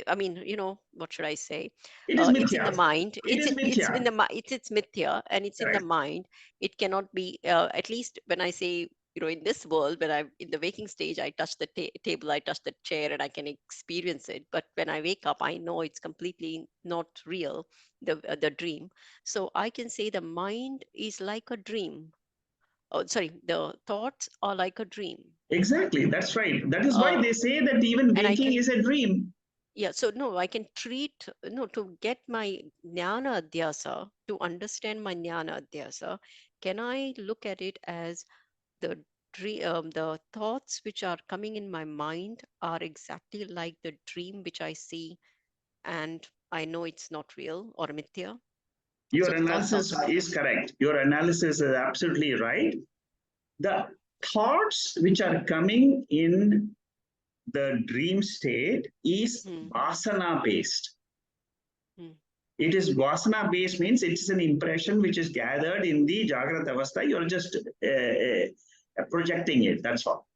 I mean, what should I say? It is It's in the mithya. mind. It is It's in mithya. the it's mithya, and it's in the Correct. mind. It cannot be at least when I say in this world, when I'm in the waking stage, I touch the table, I touch the chair, and I can experience it. But when I wake up, I know it's completely not real, the dream. So I can say the mind is like a dream. Oh, sorry, the thoughts are like a dream. Exactly, that's right. That is why uh, they say that even and I waking can, is a dream. yeah, so no, I can treat, no, to get my jnana adhyasa, to understand my jnana adhyasa, can I look at it as the the thoughts which are coming in my mind are exactly like the dream which I see, and I know it's not real or mithya. Your So the thoughts are analysis is correct. Your analysis is absolutely right. The thoughts which are coming in the dream state is hmm, vasana based. hmm, It is vasana based means it is an impression which is gathered in the Jagrata Avastha. You're just projecting it. That's all.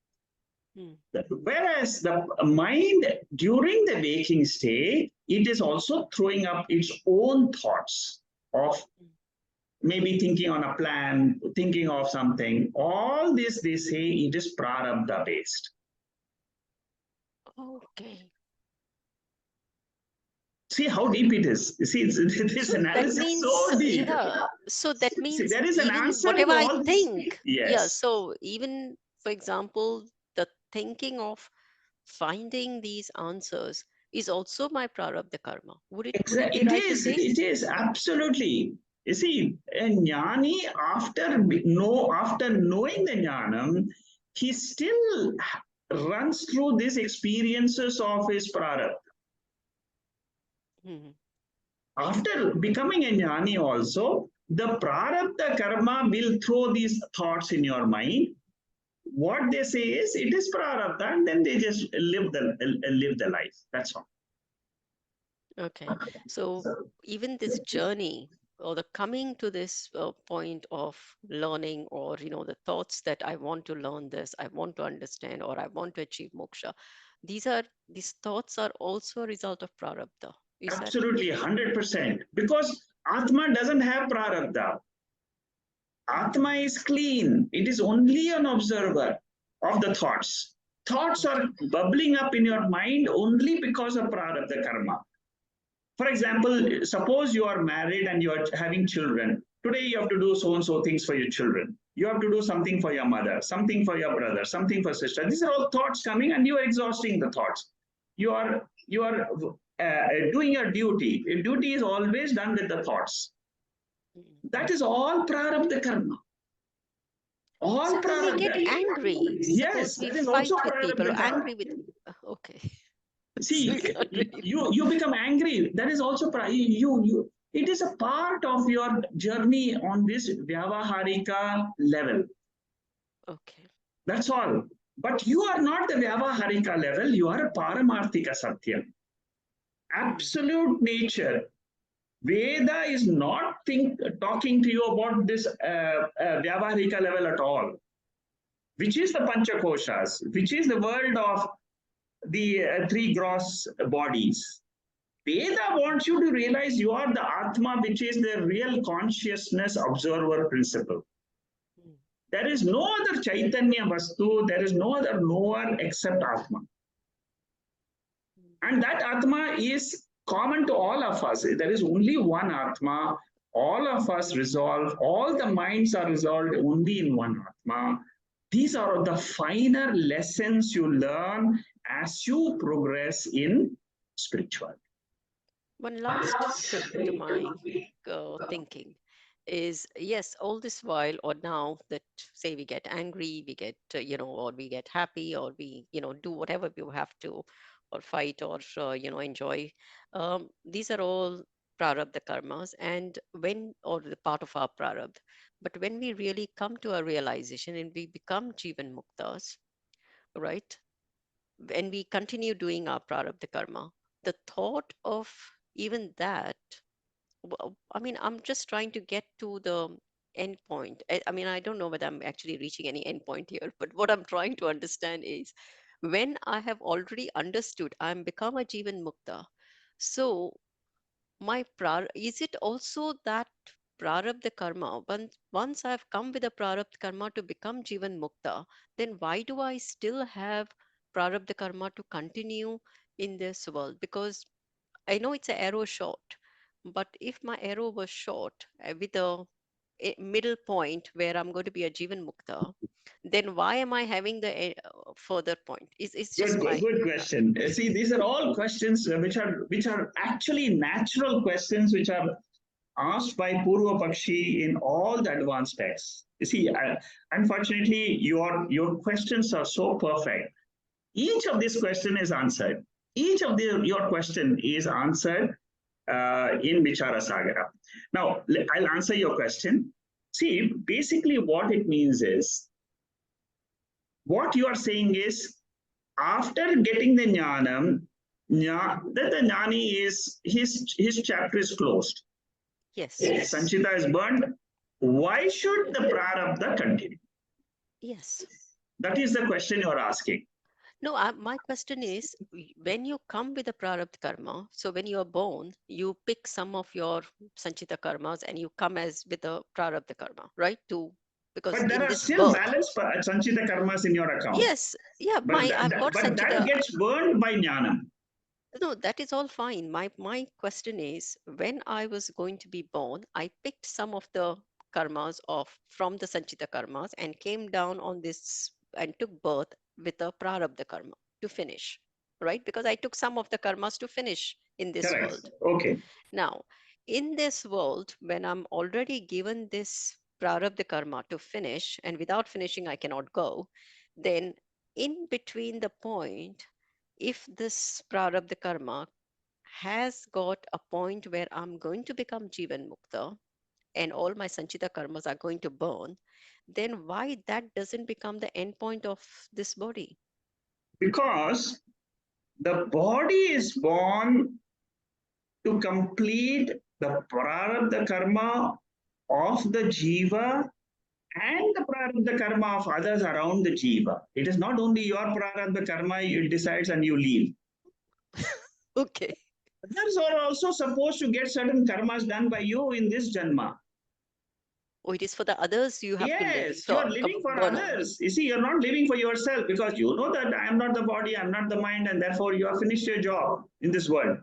hmm, Whereas the mind during the waking state, it is also throwing up its own thoughts of hmm. maybe thinking on a plan, thinking of something. All this they say it is prarabdha based. Okay. See how deep it is. You see, this So that analysis is means, so deep. yeah, so that See, means there is an even answer whatever to I all this. think, yeah, Yes, so even, for example, the thinking of finding these answers is also my prarabdha karma. Would it be It right to is. say? It is absolutely. You see, a jnani after knowing the jnanam, he still runs through these experiences of his prarabdha. Hmm. After becoming a jnani also, the prarabdha karma will throw these thoughts in your mind. What they say is it is prarabdha, and then they just live the life. That's all. Okay. So even this journey, or the coming to this point of learning, or the thoughts that I want to learn this, I want to understand, or I want to achieve moksha, these thoughts are also a result of prarabdha. Is that Absolutely, true? 100%. Because Atma doesn't have prarabdha. Atma is clean. It is only an observer of the thoughts. Thoughts are Okay. bubbling up in your mind only because of prarabdha karma. For example, suppose you are married and you are having children. Today you have to do so and so things for your children. You have to do something for your mother, something for your brother, something for sister. These are all thoughts coming, and you are exhausting the thoughts. You are doing your duty. Your duty is always done with the thoughts. Mm. That is all prarabdha karma. All So when we get prarabdha. angry, suppose Yes, we that is also fight with people, or prarabdha karma. angry with, okay, so See, we can't really. you become angry. That is also you. It is a part of your journey on this vyavaharika level. Okay. That's all. But you are not the vyavaharika level. You are a paramarthika satya. Mm. Absolute nature. Veda is not talking to you about this vyavaharika level at all, which is the panchakoshas, which is the world of the three gross bodies. Veda wants you to realize you are the Atma, which is the real consciousness observer principle. Mm. There is no other Chaitanya Vastu, there is no other knower except Atma. Mm. And that Atma is common to all of us. There is only one Atma. All of us resolve, all the minds are resolved only in one Atma. These are the finer lessons you learn as you progress in spirituality. One last tip to my thinking is, yes, all this while, or now that, say, we get angry, we get, or we get happy, or we, do whatever we have to, or fight, or, enjoy. These are all prarabdha karmas, and or the part of our prarabdha. But when we really come to a realization and we become jivan muktas, right? When we continue doing our prarabdha karma, the thought of even that, I mean, I'm just trying to get to the end point. I mean, I don't know whether I'm actually reaching any end point here, but what I'm trying to understand is, when I have already understood I'm become a Jivan Mukta, so my is it also that prarabdha karma, once I've come with a prarabdha karma to become Jivan Mukta, then why do I still have prarabdha karma to continue in this world? Because I know it's an arrow shot, but if my arrow was short with a middle point where I'm going to be a Jivan Mukta, then why am I having the further point? It's just my Good question. See, these are all questions which are actually natural questions which are asked by Purva Pakshi in all the advanced texts. You see, unfortunately, your questions are so perfect. Each of these question is answered. Each of your question is answered in Vichara Sagara. Now, I'll answer your question. See, basically, what it means is what you are saying is after getting the jnanam, that the jnani is his chapter is closed. yes, Sanchita is burned. Why should the prarabdha continue? yes. That is the question you're asking. No, my question is when you come with a prarabdha karma, so when you are born, you pick some of your sanchita karmas and you come as with a prarabdha karma, right? Because But there in are this still birth, balanced Sanchita karmas in your account. yes, yeah, But I've got but that sanchita. gets burned by jnanam. No, that is all fine. My question is when I was going to be born, I picked some of the karmas of from the sanchita karmas and came down on this and took birth with a prarabdha karma to finish, right? Because I took some of the karmas to finish in this Correct. world. Okay. Now, in this world, when I'm already given this prarabdha karma to finish, and without finishing I cannot go, then in between the point, if this prarabdha karma has got a point where I'm going to become Jivan Mukta and all my Sanchita karmas are going to burn, then why that doesn't become the end point of this body? Because the body is born to complete the prarabdha karma of the jiva and the prarabdha karma of others around the jiva. It is not only your prarabdha karma you decides and you leave. Okay. Others are also supposed to get certain karmas done by you in this janma. Oh, it is for the others you have to live Yes, you are for, living for burn out. others. You see, you're not living for yourself because you know that I am not the body, I'm not the mind, and therefore you have finished your job in this world.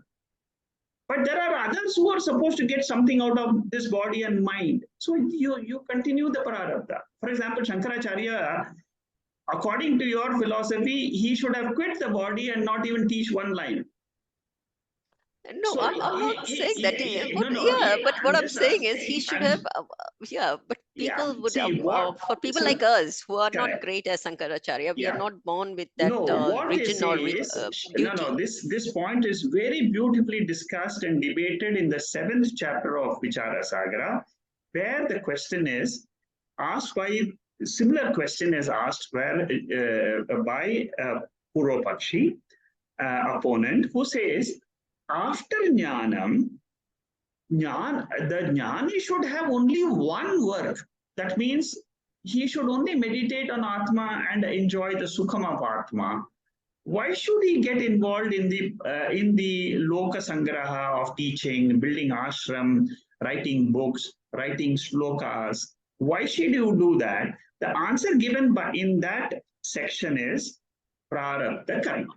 But there are others who are supposed to get something out of this body and mind. So you continue the prarabdha. For example, Shankaracharya, according to your philosophy, he should have quit the body and not even teach one line. No, So I'm not saying that. But no, no, yeah, but what I'm I'm just saying is he asking. should have. Yeah, but Yeah, people would, see what. for people So like us who are not correct. great as Sankaracharya, we are Yeah. not born with that No, what they region say or is no, no. duty. This point is very beautifully discussed and debated in the seventh chapter of Vichara Sagara, where the question is asked by similar question is asked where by Purva Pakshi opponent who says after jnanam, the jnani should have only one work. That means he should only meditate on Atma and enjoy the Sukham of Atma. Why should he get involved in the Loka Sangraha of teaching, building ashram, writing books, writing slokas? Why should you do that? The answer given by in that section is prarabdha karma.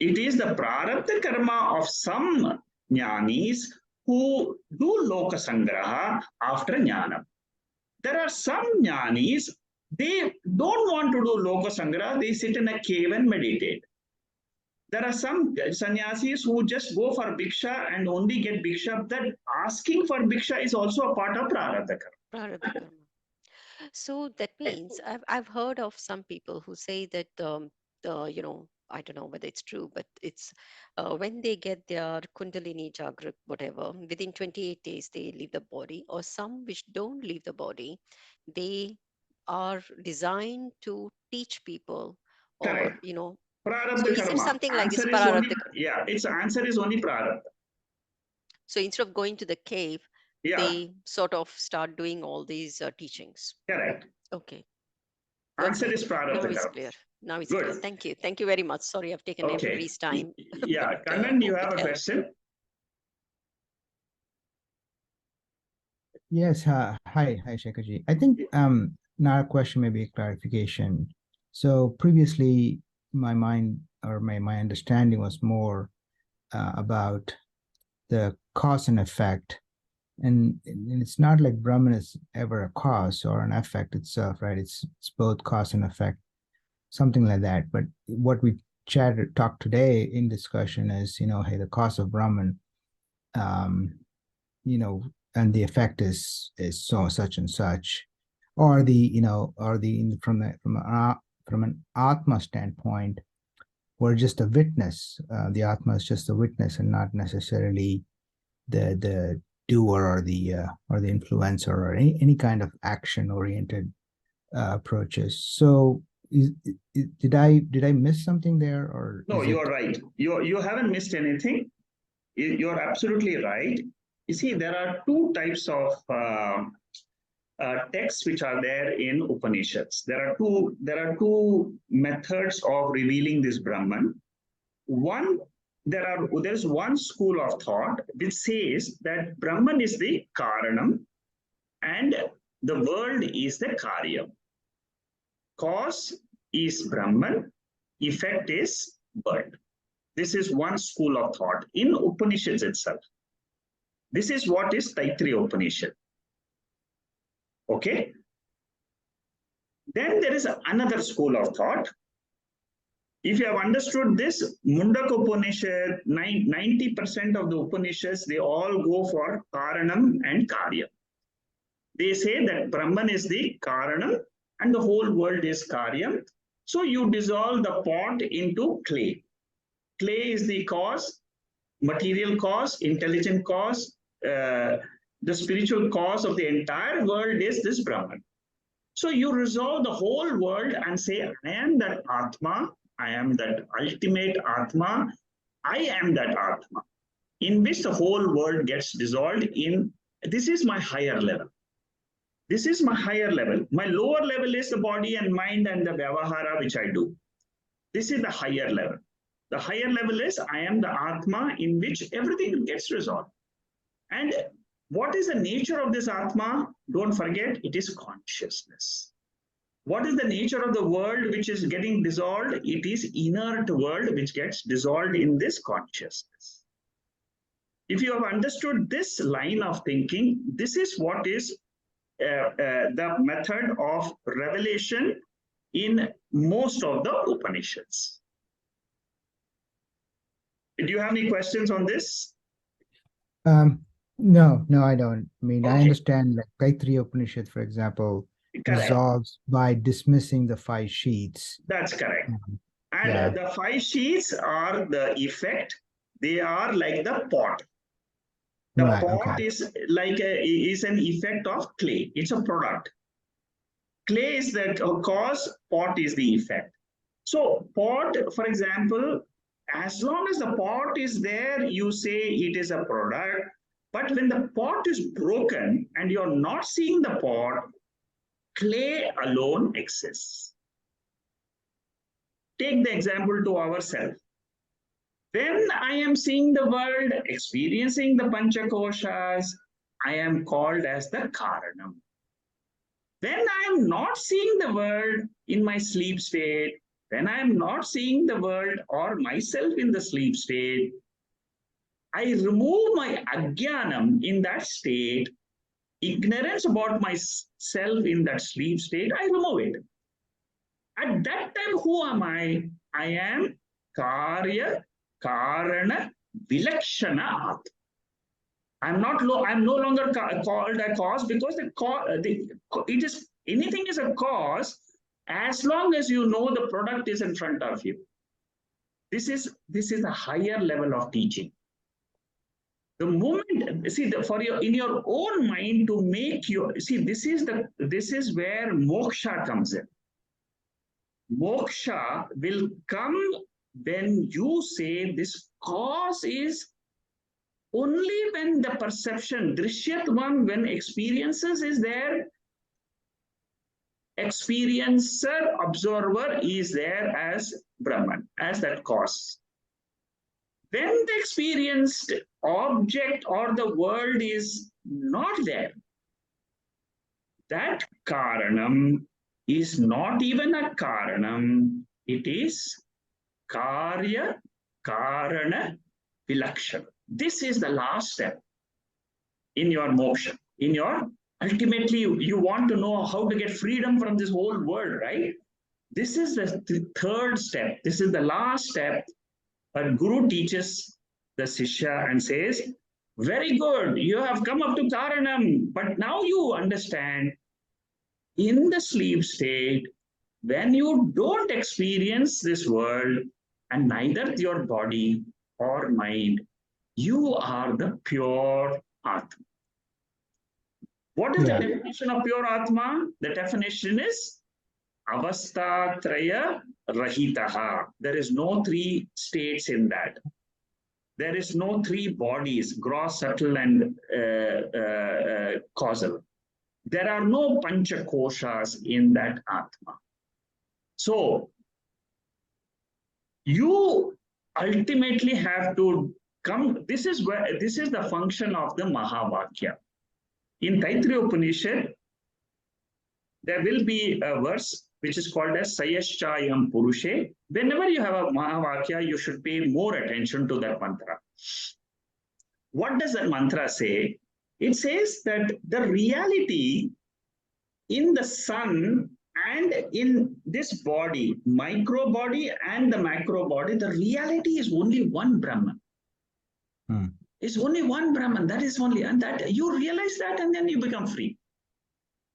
It is the prarabdha karma of some jnanis who do loka sangraha after jnanam. There are some jnanis, they don't want to do loka sangraha, they sit in a cave and meditate. There are some sannyasis who just go for bhiksha and only get bhiksha. That asking for bhiksha is also a part of prarabdha karma. Prarabdha karma. So that means I've heard of some people who say that I don't know whether it's true, but it's when they get their Kundalini Jagrat, whatever, within 28 days they leave the body, or some which don't leave the body, they are designed to teach people, or Correct. So Prarabdha is it karma. something like this Answer is only, Prarabdha? yeah, its answer is only prarabdha. So instead of going to the cave, Yeah, they sort of start doing all these teachings. correct. Okay. Answer Okay, is now prarabdha it's karma. clear. Now it's clear. Good. Thank you. Thank you very much. Sorry, I've taken Okay. everybody's time, but Yeah, Kannan, you hope have it a helped. question? Yes, hi, Shekharji. I think now a question, maybe a clarification. So previously, my mind or my understanding was more about the cause and effect, and it's not like Brahman is ever a cause or an effect itself, right? It's both cause and effect, something like that. But what we talked today in discussion is, hey, the cause of Brahman, um, you know, and the effect is so such and such, or from an Atma standpoint, we're just a witness. The Atma is just a witness and not necessarily the doer or the influencer or any kind of action oriented approaches. So did I miss something there, or No, is you are it? right. You haven't missed anything. You're absolutely right. You see, there are two types of texts which are there in Upanishads. There are two methods of revealing this Brahman. One, there's one school of thought which says that Brahman is the Karanam and the world is the Karyam. Cause is Brahman, effect is world. This is one school of thought in Upanishads itself. This is what is Taittriya Upanishad. Okay. Then there is another school of thought. If you have understood this, Mundaka Upanishad, 90% of the Upanishads, they all go for Karanam and Karya. They say that Brahman is the Karanam and the whole world is Karyam. So you dissolve the pot into clay. Clay is the cause, material cause, intelligent cause, the spiritual cause of the entire world is this Brahman. So you resolve the whole world and say, I am that Atma, I am that ultimate Atma, I am that Atma, in which the whole world gets dissolved in. This is my higher level. This is my higher level. My lower level is the body and mind and the Vyavahara which I do. This is the higher level. The higher level is I am the Atma in which everything gets resolved. And what is the nature of this Atma? Don't forget, it is consciousness. What is the nature of the world which is getting dissolved? It is inert world which gets dissolved in this consciousness. If you have understood this line of thinking, this is what is the method of revelation in most of the Upanishads. Do you have any questions on this? No, I don't. I mean, I Okay, understand like Taittiriya Upanishad, for example, correct. resolves by dismissing the 5 sheets. That's correct. And Yeah. the 5 sheets are the effect. They are like the pot. The Right. pot Okay. is like is an effect of clay. It's a product. Clay is the cause, pot is the effect. So pot, for example, as long as the pot is there, you say it is a product. But when the pot is broken and you're not seeing the pot, clay alone exists. Take the example to ourselves. When I am seeing the world, experiencing the Panchakoshas, I am called as the Karanam. When I am not seeing the world in my sleep state, when I am not seeing the world or myself in the sleep state, I remove my ajnanam in that state, ignorance about myself in that sleep state, I remove it. At that time, who am I? I am Karya Karana Vilakshana Atma. I'm no longer called a cause because it is anything is a cause as long as you know the product is in front of you. This is a higher level of teaching. The moment see for your in your own mind to make your see this is where moksha comes in. Moksha will come when you say this cause is only when the perception, drishyatvam, when experiences is there, experiencer, observer is there as Brahman, as that cause. When the experienced object or the world is not there, that Karanam is not even a Karanam, it is Karya Karana Vilakshana. This is the last step in your moksha, in your ultimately you want to know how to get freedom from this whole world, right? This is the third step. This is the last step. A guru teaches the Sishya and says, very good, you have come up to Karanam, but now you understand in the sleep state, when you don't experience this world and neither your body or mind, you are the pure Atma. What is the definition of pure Atma? The definition is Avastatraya Rahitaha. There is no three states in that. There is no three bodies, gross, subtle, and causal. There are no pancha koshas in that Atma. So, you ultimately have to come, this is the function of the Mahavakya. In Taittriya Upanishad, there will be a verse which is called as Sayaschayam Purushe. Whenever you have a Mahavakya, you should pay more attention to that mantra. What does that mantra say? It says that the reality in the sun and in this body, micro body and the macro body, the reality is only one Brahman. It's only one Brahman. That is only, and that you realize that, and then you become free.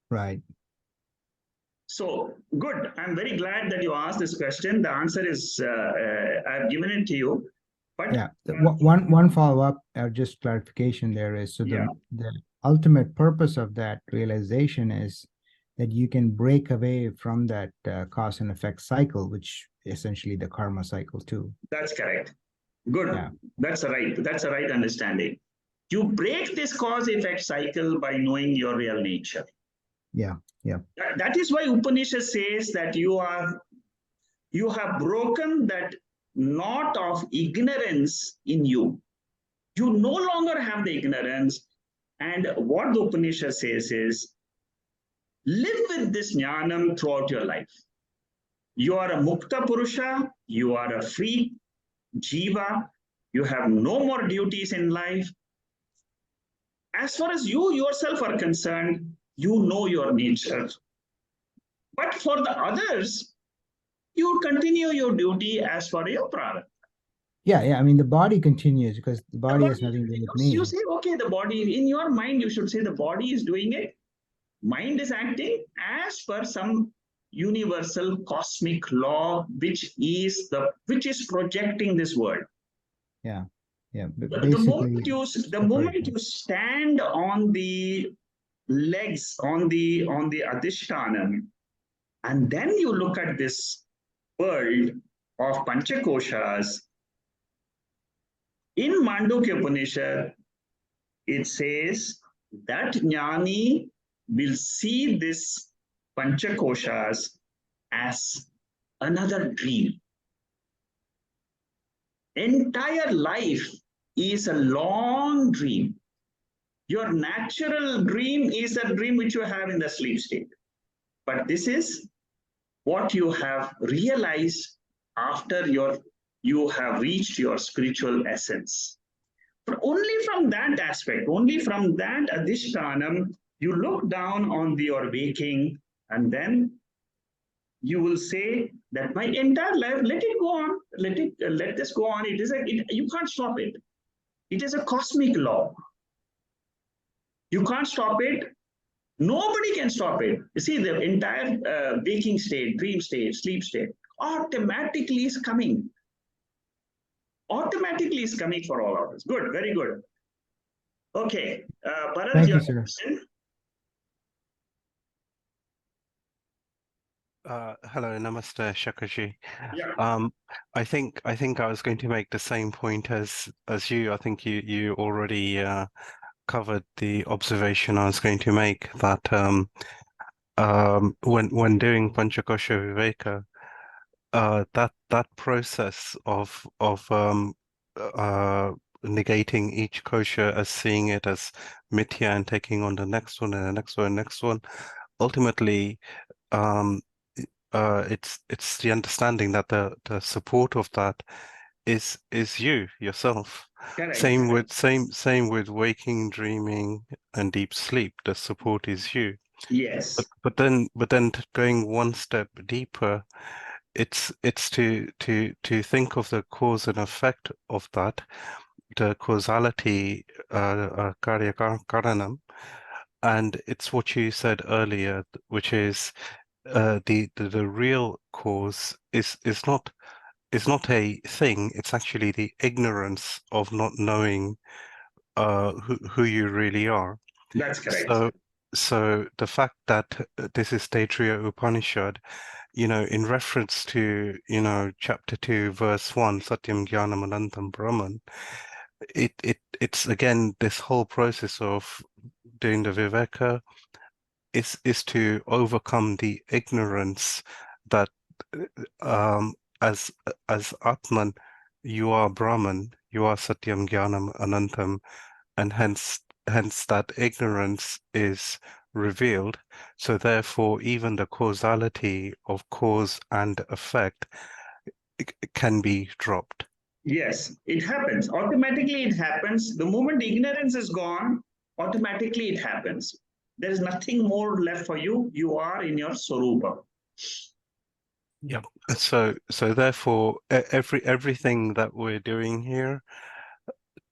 Right. So good. I'm very glad that you asked this question. The answer is I've given it to you. But yeah, one follow up or just clarification there is so the ultimate purpose of that realization is that you can break away from that cause and effect cycle, which essentially the karma cycle too. That's correct. Good. Yeah. That's right. That's the right understanding. You break this cause effect cycle by knowing your real nature. Yeah. Yeah. That is why Upanishad says that you have broken that knot of ignorance in you. You no longer have the ignorance. And what the Upanishad says is, live with this jnanam throughout your life. You are a mukta purusha, you are a free jiva, you have no more duties in life. As far as you yourself are concerned, you know your nature. But for the others, you continue your duty as for your prarabdha. Yeah. I mean, the body continues because the body has nothing to do with me. You say, okay, the body, in your mind, you should say the body is doing it. Mind is acting as per some universal cosmic law, which is projecting this world. Yeah. The moment you stand on the legs, on the adhishtanam, and then you look at this world of panchakoshas, in Mandukya Upanishad, it says that jnani will see this panchakoshas as another dream. Entire life is a long dream. Your natural dream is a dream which you have in the sleep state. But this is what you have realized after you have reached your spiritual essence. But only from that aspect, only from that adhishtanam, you look down on your waking, and then you will say that my entire life, let it go on, let this go on. You can't stop it. It is a cosmic law. You can't stop it. Nobody can stop it. You see, the entire waking state, dream state, sleep state, automatically is coming. Automatically is coming for all of us. Good, very good. Okay, Bharat, thank you, sir. Question? Hello, namaste, Shakaji. Yeah. I think I was going to make the same point as you. I think you already covered the observation I was going to make that when doing Panchakosha Viveka, that process of negating each kosha as seeing it as mithya and taking on the next one and the next one and next one, ultimately, it's the understanding that the support of that is you yourself. Correct. Same with waking, dreaming, and deep sleep. The support is you. Yes. But then going one step deeper, it's to think of the cause and effect of that, the causality, karya karanam, and it's what you said earlier, which is the real cause is not a thing. It's actually the ignorance of not knowing who you really are. That's correct. So the fact that this is Taittriya Upanishad, in reference to, chapter 2, verse 1, Satyam Jnanam Anantam Brahman, it's again this whole process of doing the Viveka is to overcome the ignorance that as Atman, you are Brahman, you are Satyam Jnanam Anantam, and hence that ignorance is revealed. So therefore, even the causality of cause and effect can be dropped. Yes, it happens. Automatically it happens. The moment ignorance is gone, automatically it happens. There is nothing more left for you. You are in your Sarupa. Yep. So therefore, everything that we're doing here,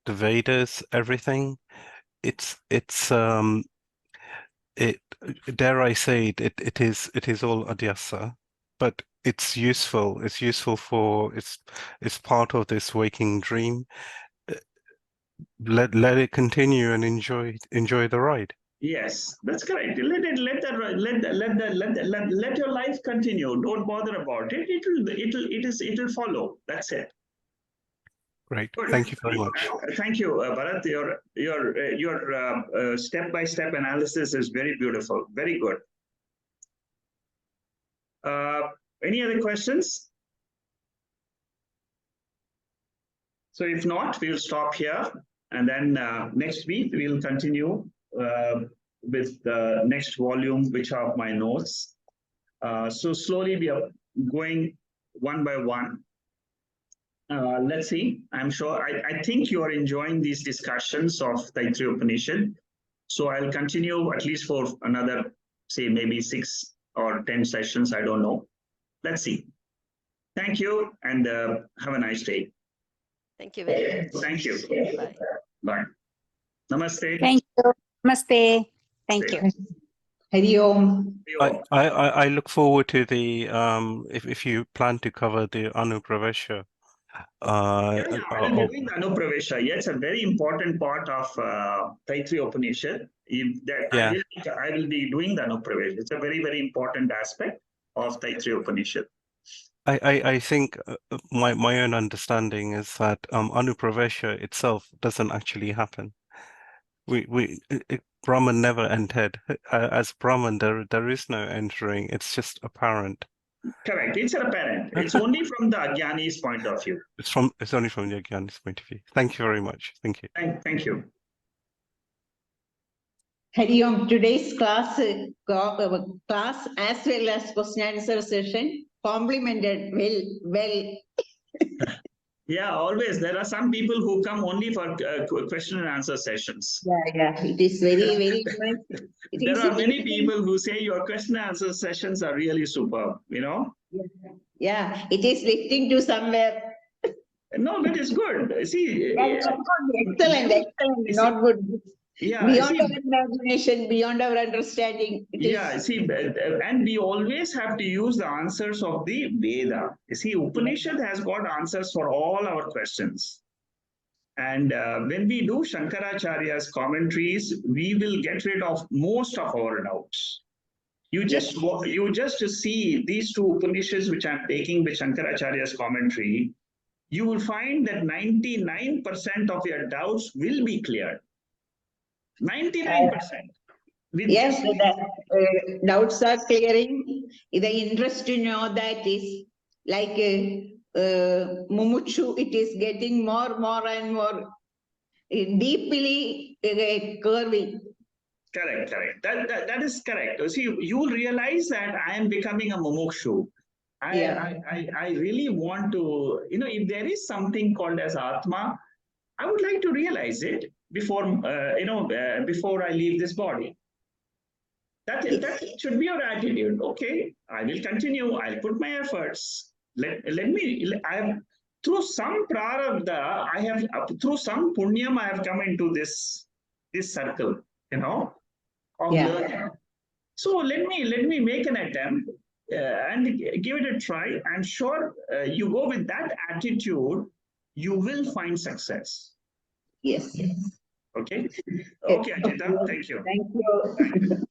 the Vedas, everything, it dare I say it is all adhyasa, but it's useful. It's useful for it's part of this waking dream. Let it continue and enjoy the ride. Yes, that's correct. Let your life continue. Don't bother about it. It will follow. That's it. Great. Good. Thank you very much. Thank you, Bharat. Your step-by-step analysis is very beautiful. Very good. Any other questions? So if not, we'll stop here, and then next week we'll continue with the next volume, which are my notes. So slowly we are going one by one. Let's see. I'm sure. I think you are enjoying these discussions of Taittriya Upanishad. So I'll continue at least for another, say, maybe 6 or 10 sessions. I don't know. Let's see. Thank you, and have a nice day. Thank you very much. Thank you. Bye. Bye. Namaste. Thank you. Namaste. Thank you. Hari Om. I look forward to the if you plan to cover the Anupravesha. I'll be doing the Anupravesha. Yeah, it's a very important part of Taittriya Upanishad. Yeah. I will be doing the Anupravesha. It's a very, very important aspect of Taittriya Upanishad. I think my own understanding is that Anupravesha itself doesn't actually happen. Brahman never entered. As Brahman, there is no entering. It's just apparent. Correct. It's apparent. It's only from the Ajnani's point of view. It's only from the Ajnani's point of view. Thank you very much. Thank you. Thank you. Hari Om. Today's class as well as question answer session complemented well. Yeah, always. There are some people who come only for question and answer sessions. Yeah. It is very, very nice. There are many people who say your question and answer sessions are really superb, Yeah, it is lifting to somewhere. No, that is good. See, Excellent, not good. Yeah, Beyond our imagination, beyond our understanding. And we always have to use the answers of the Veda. You see, Upanishad has got answers for all our questions. And when we do Shankaracharya's commentaries, we will get rid of most of our doubts. You just see these two Upanishads which I'm taking with Shankaracharya's commentary, you will find that 99% of your doubts will be cleared. 99%. Yes, the doubts are clearing. The interest to know that is like Mumuchu, it is getting more and more deeply curving. Correct, correct. That is correct. See, you will realize that I am becoming a mumukshu. I really want to, if there is something called as Atma, I would like to realize it before, before I leave this body. That should be your attitude. Okay, I will continue. I'll put my efforts. I have, through some prarabdha, through some punyam, I have come into this circle, of learning. So let me make an attempt and give it a try. I'm sure you go with that attitude, you will find success. Yes. Okay. Okay, Ajita, thank you. Thank you.